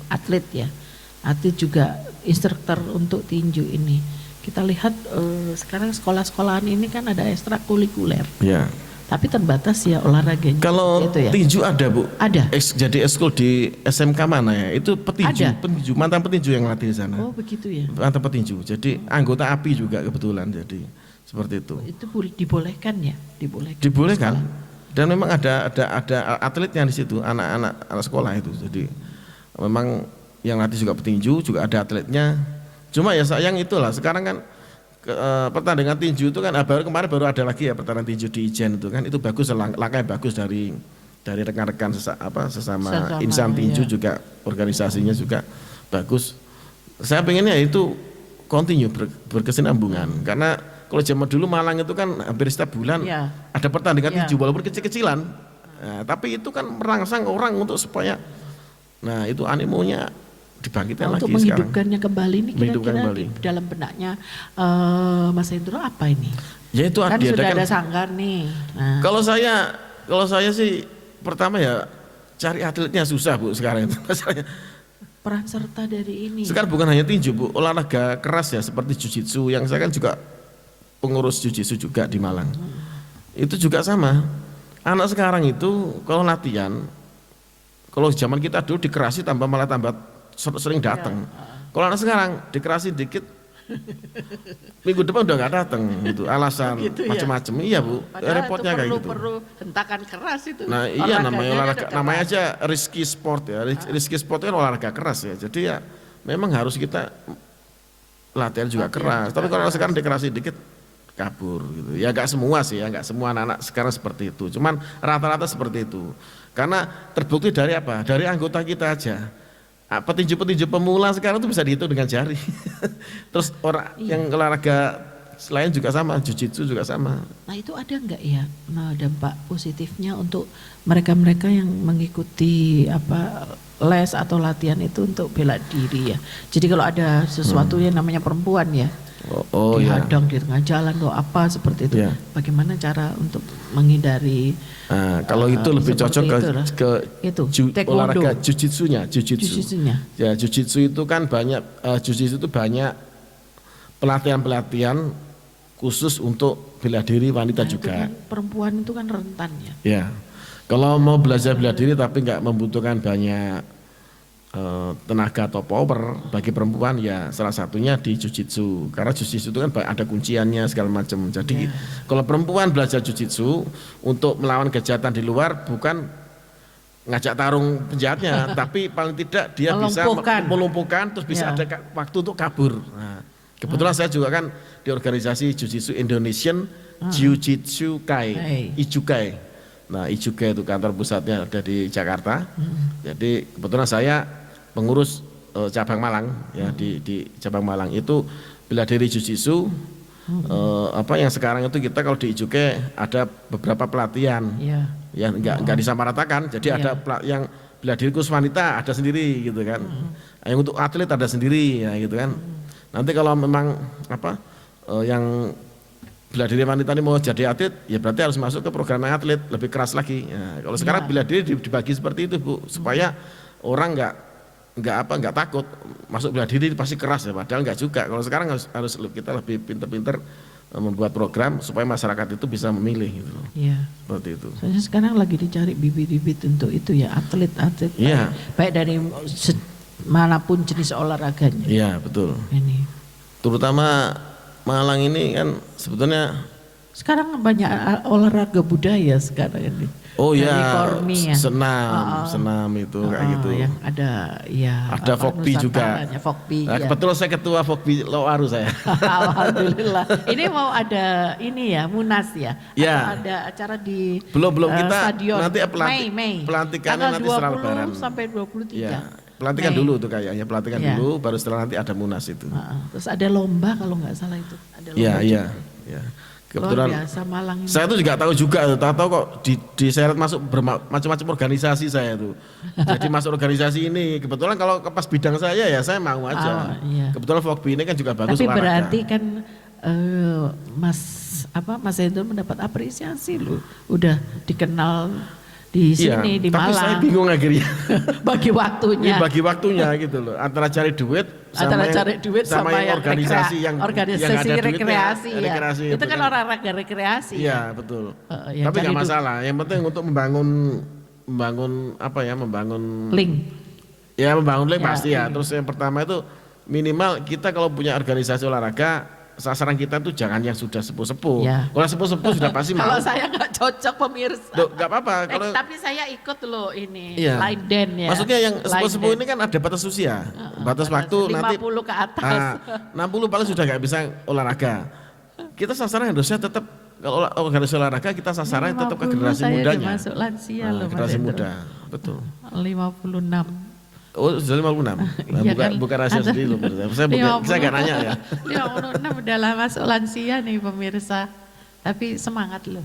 atlet ya, atlet juga instruktur untuk tinju ini. Kita lihat sekarang sekolah-sekolahan ini kan ada ekstrakurikuler. Ya. Tapi terbatas ya olahraganya. Kalau gitu ya. Tinju ada Bu. Ada. Jadi ekskul di SMK mana ya? Itu petinju, mantan petinju yang latih di sana. Oh begitu ya. Mantan petinju. Jadi anggota API juga kebetulan. Jadi seperti itu. Itu dibolehkan ya? Dibolehkan. Dan memang ada atletnya di situ, anak-anak sekolah itu. Jadi memang yang latih juga petinju, juga ada atletnya. Cuma ya sayang itulah sekarang kan pertandingan tinju itu kan kemarin baru ada lagi ya pertandingan tinju di Ijen itu kan, itu bagus, langkah bagus dari rekan-rekan sesama insan tinju juga, organisasinya juga bagus. Saya pengennya itu continue berkesinambungan, karena kalau zaman dulu Malang itu kan hampir setiap bulan ada pertandingan tinju walaupun kecil-kecilan, tapi itu kan merangsang orang untuk supaya itu animonya dibangkitkan lagi untuk menghidupkannya kembali ini kira-kira di dalam benaknya Mas Hendro apa ini? Ya itu kan sudah ada sanggar nih. Nah. Kalau saya sih pertama ya cari atletnya susah Bu sekarang itu. Peran serta dari ini. Sekarang bukan hanya tinju Bu, olahraga keras ya seperti jiu-jitsu, yang saya kan juga pengurus jiu-jitsu juga di Malang. Itu juga sama. Anak sekarang itu kalau latihan Kalau zaman kita dulu dikerasi malah tambah sering datang. Kalau anak sekarang dikerasi dikit, minggu depan udah nggak datang, gitu. Alasan Gitu ya? macam-macam. Iya Bu, Padahal repotnya itu kayak gitu. perlu hentakan keras itu. Nah iya namanya olahraga, udah namanya keras. aja risky sport ya. Risky sport kan olahraga keras ya. Jadi ya memang harus kita latihan juga keras. Tapi kalau sekarang dikerasi dikit kabur gitu. Ya nggak semua sih ya, nggak semua anak-anak sekarang seperti itu. Cuman rata-rata seperti itu. Karena terbukti dari apa? Dari anggota kita aja. Petinju-petinju pemula sekarang itu bisa dihitung dengan jari. Terus orang yang olahraga selain juga sama, jiu-jitsu juga sama. Nah itu ada nggak ya dampak positifnya untuk mereka-mereka yang mengikuti les atau latihan itu untuk bela diri ya. Jadi kalau ada sesuatu yang namanya perempuan ya, dihadang di tengah jalan atau apa seperti itu, bagaimana cara untuk menghindari? Kalau itu lebih cocok ke olahraga jiu-jitsunya. Ya jiu-jitsu itu kan banyak, jiu-jitsu itu banyak pelatihan khusus untuk bela diri wanita juga. Kan, perempuan itu kan rentan ya. Ya, kalau mau belajar bela diri tapi nggak membutuhkan banyak tenaga atau power bagi perempuan ya salah satunya di jiu-jitsu. Karena jiu-jitsu itu kan ada kunciannya segala macam. Jadi kalau perempuan belajar jiu-jitsu untuk melawan kejahatan di luar bukan ngajak tarung penjahatnya, tapi paling tidak dia bisa melumpuhkan terus bisa ada waktu untuk kabur. Nah, kebetulan saya juga kan di organisasi Jiu-Jitsu Indonesian Jiu-Jitsu Kai, Ijukai. Nah, Ijukai itu kantor pusatnya ada di Jakarta. Jadi kebetulan saya pengurus cabang Malang ya di cabang Malang itu bela diri Jiu-Jitsu. Yang sekarang itu kita kalau di Ijukai ada beberapa pelatihan. Ya enggak disamaratakan. Jadi ada yang bela diri khusus wanita ada sendiri gitu kan. Yang untuk atlet ada sendiri ya gitu kan. Nanti kalau memang yang bela diri wanita ini mau jadi atlet, ya berarti harus masuk ke program atlet lebih keras lagi. Ya, kalau sekarang bela diri dibagi seperti itu Bu, supaya orang nggak takut masuk bela diri pasti keras ya, padahal nggak juga. Kalau sekarang harus kita lebih pinter-pinter membuat program supaya masyarakat itu bisa memilih gitu. Iya. Seperti itu. Soalnya sekarang lagi dicari bibit-bibit untuk itu ya, atlet-atlet. Iya. Baik dari manapun jenis olahraganya. Iya, betul. Ini. Terutama Malang ini kan sebetulnya sekarang banyak olahraga budaya sekarang ini. Oh ya, senam itu kayak gitu. Yang ada ada Fokpi juga. Nah, kebetulan saya ketua Fokpi Loaru saya. Alhamdulillah. Ini mau ada Munas ya? Ya. Ada acara di belum kita stadion. Nanti Mei. Pelantikannya nanti setelah Lebaran. Sampai 23. Ya. Pelantikan Mei. Dulu tuh kayaknya, pelantikan dulu baru setelah nanti ada Munas itu. Terus ada lomba kalau nggak salah itu. Ada lomba iya. Kebetulan biasa, Malang ini. Saya tuh juga tahu tahu kok diseret masuk macam-macam organisasi saya tuh. Jadi masuk organisasi ini kebetulan kalau pas bidang saya ya saya mau aja. Kebetulan Fokbi ini kan juga bagus tapi olahraga. Berarti kan Mas Hendro mendapat apresiasi loh. Udah dikenal di sini di Malang. Tapi saya bingung akhirnya. Bagi waktunya gitu loh. Antara cari duit sama yang organisasi yang rekreasi ya. Itu kan olahraga rekreasi. Iya, betul. Tapi nggak masalah. Yang penting untuk membangun link. Ya, membangun link pasti ya. Terus yang pertama itu minimal kita kalau punya organisasi olahraga sasaran kita tuh jangan yang sudah sepuh-sepuh. Kalau sepuh-sepuh sudah pasti mau. Kalau saya nggak cocok pemirsa. Nggak apa-apa. Tapi saya ikut loh ini line dance ya. Maksudnya yang sepuh-sepuh ini kan ada batas usia, batas waktu 50 nanti 50 ke atas. 60 paling sudah nggak bisa olahraga. Kita sasaran harusnya tetap kalau organisasi olahraga kita sasaran tetap ke generasi mudanya. Masuk lansia loh. Generasi muda, betul. 56. Oh sudah 56, bukan rahasia sendiri loh. Saya nggak nanya ya. 56 udah lah masuk lansia nih pemirsa. Tapi semangat loh.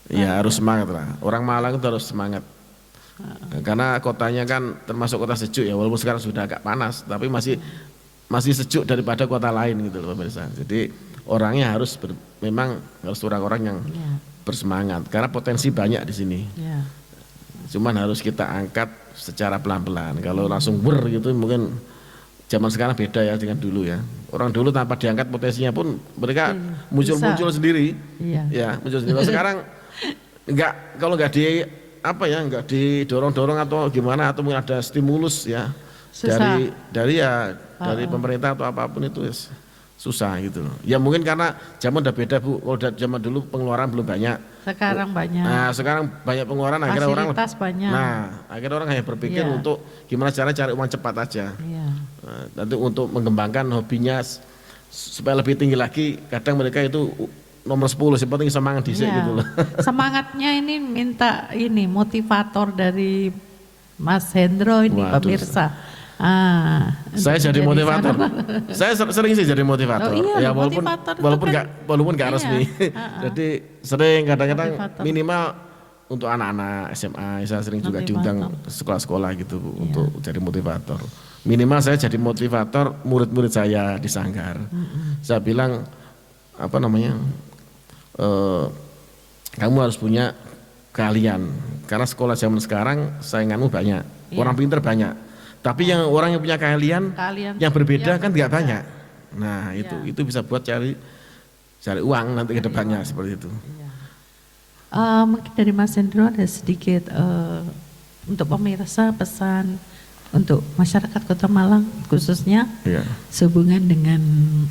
Iya harus semangat lah. Orang Malang itu harus semangat. Karena kotanya kan termasuk kota sejuk ya. Walaupun sekarang sudah agak panas, tapi masih sejuk daripada kota lain gitu loh pemirsa. Jadi orangnya memang harus orang-orang yang bersemangat. Karena potensi banyak di sini. Cuman harus kita angkat secara pelan-pelan. Kalau langsung gitu mungkin zaman sekarang beda ya dengan dulu ya. Orang dulu tanpa diangkat potensinya pun mereka muncul sendiri. Ya, muncul sendiri. Kalau sekarang kalau nggak apa ya, nggak didorong-dorong atau gimana, atau mungkin ada stimulus ya Susah. dari pemerintah atau apapun itu susah gitu loh. Ya mungkin karena zaman udah beda Bu. Kalau zaman dulu pengeluaran belum banyak. Sekarang banyak. Nah, sekarang banyak pengeluaran, akhirnya orang banyak. Nah, akhirnya orang hanya berpikir Iya. untuk gimana cara cari uang cepat aja. Iya. Nah, nanti untuk mengembangkan hobinya supaya lebih tinggi lagi, kadang mereka itu nomor 10 sih, penting semangat dhisik Iya. gitu loh. Semangatnya ini minta ini motivator dari Mas Hendro ini Waduh. pemirsa. Saya jadi motivator. Saya sering sih jadi motivator. Oh, iya, Ya walaupun motivator itu walaupun nggak iya. resmi. Jadi sering kadang-kadang Motivator. minimal untuk anak-anak SMA, saya sering juga diundang sekolah-sekolah gitu Bu, untuk jadi motivator. Minimal saya jadi motivator murid-murid saya di Sanggar. Saya bilang apa namanya? Kamu harus punya keahlian, karena sekolah zaman sekarang sainganmu banyak, orang pinter banyak. Tapi yang orang yang punya keahlian yang berbeda kan nggak banyak. Nah itu bisa buat cari uang nanti ke depannya seperti itu. Mungkin dari Mas Hendro ada sedikit untuk pemirsa pesan untuk masyarakat Kota Malang khususnya sehubungan dengan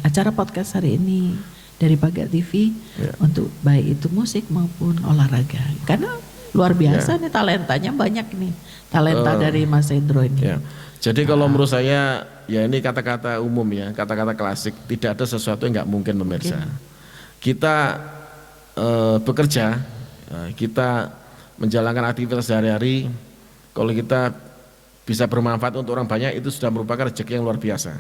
acara podcast hari ini dari Pagar TV untuk baik itu musik maupun olahraga. Karena luar biasa nih talentanya banyak nih. Talenta dari Mas Hendro ini. Ya. Jadi kalau menurut saya ya ini kata-kata umum ya, kata-kata klasik, tidak ada sesuatu yang nggak mungkin pemirsa. Kita bekerja, kita menjalankan aktivitas sehari-hari, kalau kita bisa bermanfaat untuk orang banyak itu sudah merupakan rezeki yang luar biasa.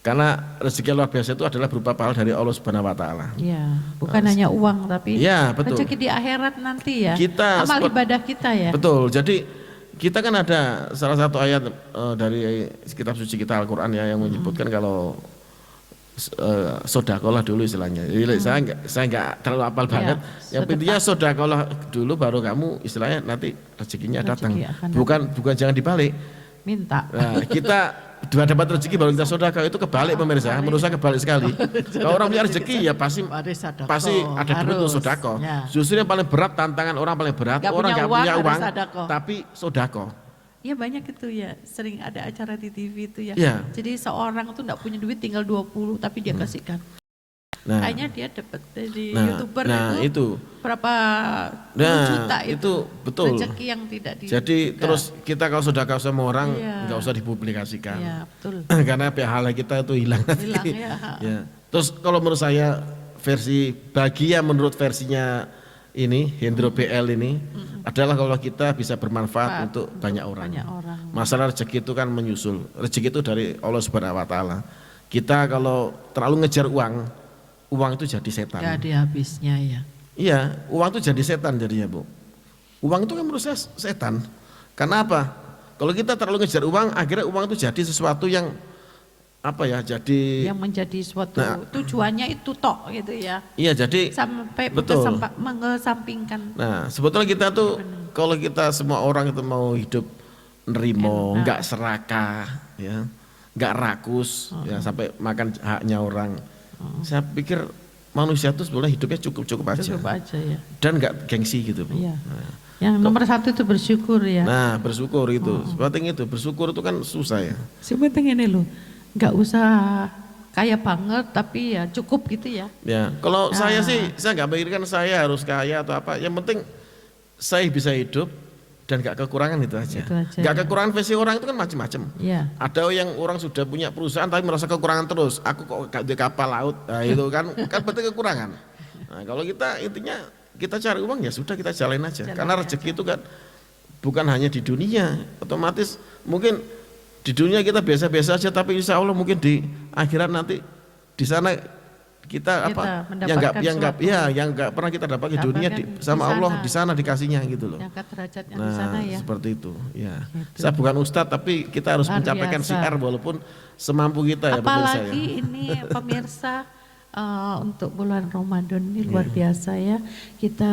Karena rezeki yang luar biasa itu adalah berupa pahala dari Allah Subhanahu wa taala. Iya, bukan hanya uang tapi rezeki di akhirat nanti ya. Amal ibadah kita ya. Betul. Jadi kita kan ada salah satu ayat dari kitab suci kita Al-Qur'an ya yang menyebutkan kalau sodakolah dulu istilahnya. Jadi saya nggak terlalu hafal banget. Yang intinya sodakolah dulu baru kamu istilahnya nanti rezekinya datang. Bukan jangan dibalik. Minta. Nah, kita dapat rezeki baru kita sedekah itu kebalik pemirsa. Menurut saya kebalik sekali. Kalau orang punya rezeki ya pasti ada duit untuk sedekah. Justru yang paling berat, tantangan orang paling berat orang nggak punya uang tapi sedekah. Iya banyak itu ya, sering ada acara di TV itu ya. Jadi seorang tuh nggak punya duit tinggal 20 tapi dia kasihkan. Nah, kayaknya dia dapat dari YouTuber itu berapa juta itu betul. Rezeki yang tidak Jadi terus kita kalau sedekah sama orang nggak usah dipublikasikan. Iya, betul. Karena pahala kita itu hilang. Ya. Terus kalau menurut saya bagi yang menurut versinya ini Hendro BL ini adalah kalau kita bisa bermanfaat untuk banyak orang. Masalah rezeki itu kan menyusul. Rezeki itu dari Allah Subhanahu wa taala. Kita kalau terlalu ngejar uang itu jadi setan. Gak ada habisnya ya. Iya, uang itu jadi setan jadinya Bu. Uang itu kan menurut saya setan. Karena apa? Kalau kita terlalu ngejar uang, akhirnya uang itu jadi sesuatu yang yang menjadi suatu tujuannya itu tok gitu ya. Iya, jadi sampai mengesampingkan. Nah, sebetulnya kita tuh kalau kita semua orang itu mau hidup nerimo, enggak serakah ya, enggak rakus ya sampai makan haknya orang. Saya pikir manusia itu sebenarnya hidupnya cukup aja ya. Dan nggak gengsi gitu Bu. Iya. Yang nomor satu itu bersyukur ya. Nah bersyukur itu, penting itu, bersyukur itu kan susah ya. Penting ini loh, nggak usah kaya banget tapi ya cukup gitu ya. Ya kalau saya sih, saya nggak memikirkan saya harus kaya atau apa, yang penting saya bisa hidup dan gak kekurangan itu aja. Gak kekurangan versi orang itu kan macam-macam. Ada yang orang sudah punya perusahaan tapi merasa kekurangan terus. Aku kok gak di kapal laut. Nah, itu kan berarti kekurangan. Nah, kalau kita intinya kita cari uang ya sudah kita jalanin aja. Karena rezeki itu kan bukan hanya di dunia. Otomatis mungkin di dunia kita biasa-biasa aja tapi insya Allah mungkin di akhirat nanti di sana kita yang nggak pernah kita dapat di dunia sama Allah di sana dikasihnya gitu loh. Di sana ya. Seperti itu ya. Gitu. Saya bukan ustadz tapi kita harus mencapaikan syiar walaupun semampu kita ya pemirsa. Apalagi ini pemirsa untuk bulan Ramadan ini luar biasa ya. Kita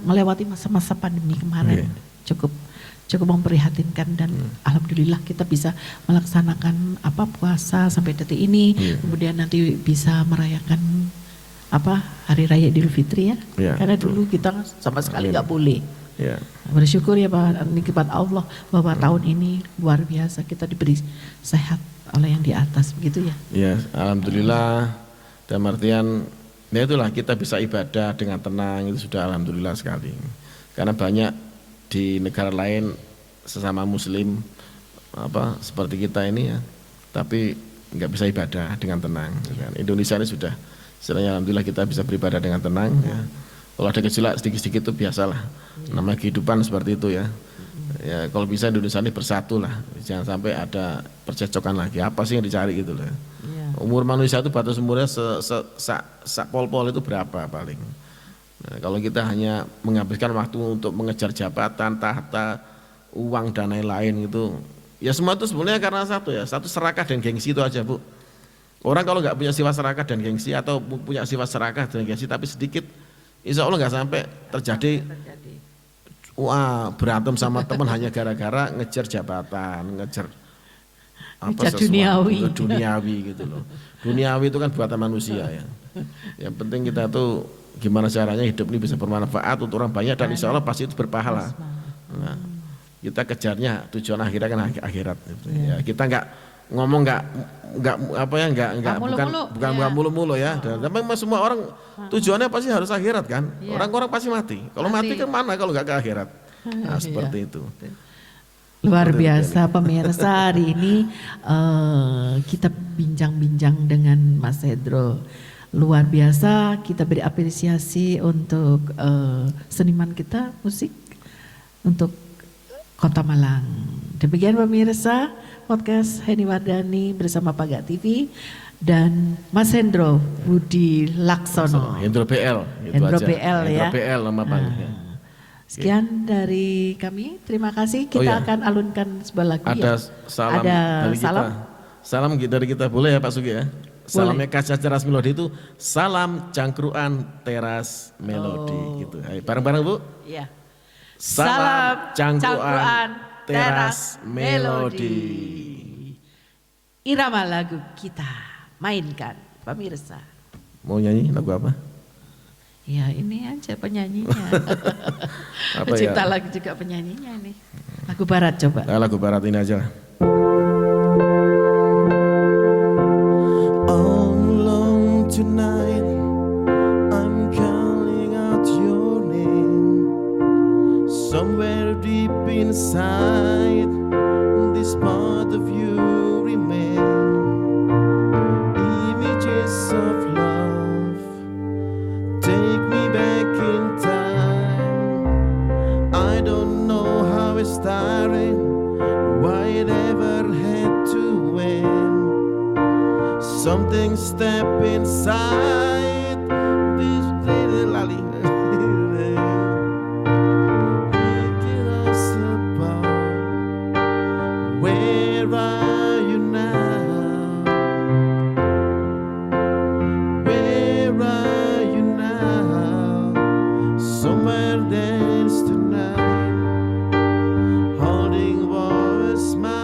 melewati masa-masa pandemi kemarin cukup memprihatinkan dan alhamdulillah kita bisa melaksanakan puasa sampai detik ini. Kemudian nanti bisa merayakan hari raya Idul Fitri ya. Karena dulu kita sama sekali nggak boleh. Ya. Bersyukur ya Pak, nikmat Allah bahwa tahun ini luar biasa kita diberi sehat oleh yang di atas, begitu ya? Ya, alhamdulillah. Dalam artian, ya itulah kita bisa ibadah dengan tenang itu sudah alhamdulillah sekali. Karena banyak di negara lain sesama Muslim seperti kita ini ya, tapi nggak bisa ibadah dengan tenang. Indonesia ini sudah, istilahnya alhamdulillah kita bisa beribadah dengan tenang. Ya. Kalau ada gejolak sedikit-sedikit itu biasalah, namanya kehidupan seperti itu ya. Ya kalau bisa Indonesia ini bersatu lah, jangan sampai ada percecokan lagi. Apa sih yang dicari gitu loh. Umur manusia itu batas umurnya pol-pol itu berapa paling. Nah, kalau kita hanya menghabiskan waktu untuk mengejar jabatan, tahta, uang dan lain-lain itu, ya semua itu sebenarnya karena satu serakah dan gengsi itu aja Bu. Orang kalau nggak punya sifat serakah dan gengsi atau punya sifat serakah dan gengsi tapi sedikit, insya Allah nggak sampai terjadi berantem sama teman hanya gara-gara ngejar jabatan, ngejar duniawi gitu loh. Duniawi itu kan buatan manusia ya. Yang penting kita tuh gimana caranya hidup ini bisa bermanfaat untuk orang banyak dan insya Allah pasti itu berpahala. Nah, kita kejarnya tujuan akhirnya kan akhirat. Gitu. Ya, kita nggak ngomong bukan mulu-mulu ya. Tapi semua orang tujuannya pasti harus akhirat kan. Orang-orang pasti mati. Kalau mati ke mana kalau nggak ke akhirat? Nah, seperti itu. Luar biasa pemirsa, hari ini kita bincang-bincang dengan Mas Hendro. Luar biasa, kita beri apresiasi untuk seniman kita musik untuk Kota Malang. Demikian pemirsa, podcast Heni Wardani bersama Paga TV dan Mas Hendro Budi Laksono. Hendro PL. Hendro PL ya. Hendro PL nama panggilnya. Sekian dari kami, terima kasih. Kita akan alunkan sebuah lagu. Ada salam dari kita. Salam dari kita boleh ya Pak Sugi ya? Salamnya Kaca Teras Melodi itu salam cangkruan teras melodi gitu. Ayo, bareng-bareng Bu. Iya. Salam cangkruan teras melodi. Irama lagu kita mainkan pemirsa. Mau nyanyi lagu apa? Ya ini aja penyanyinya. Cipta lagu juga penyanyinya ini. Lagu barat coba. Nah, lagu barat ini aja lah. Tonight I'm calling out your name. Somewhere deep inside this part of you remain. Images of love take me back in time. I don't know how it started, why it ever had to end. Something step inside this little alley, picking us apart. Where are you now? Where are you now? Somewhere dance tonight, holding for a smile.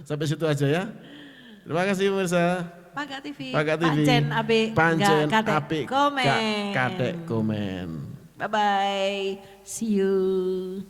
Sampai situ aja ya. Terima kasih pemirsa. Paga TV. Paga TV. Pancen abe Pancen kadek ape komen. Kadek komen. Bye-bye. See you.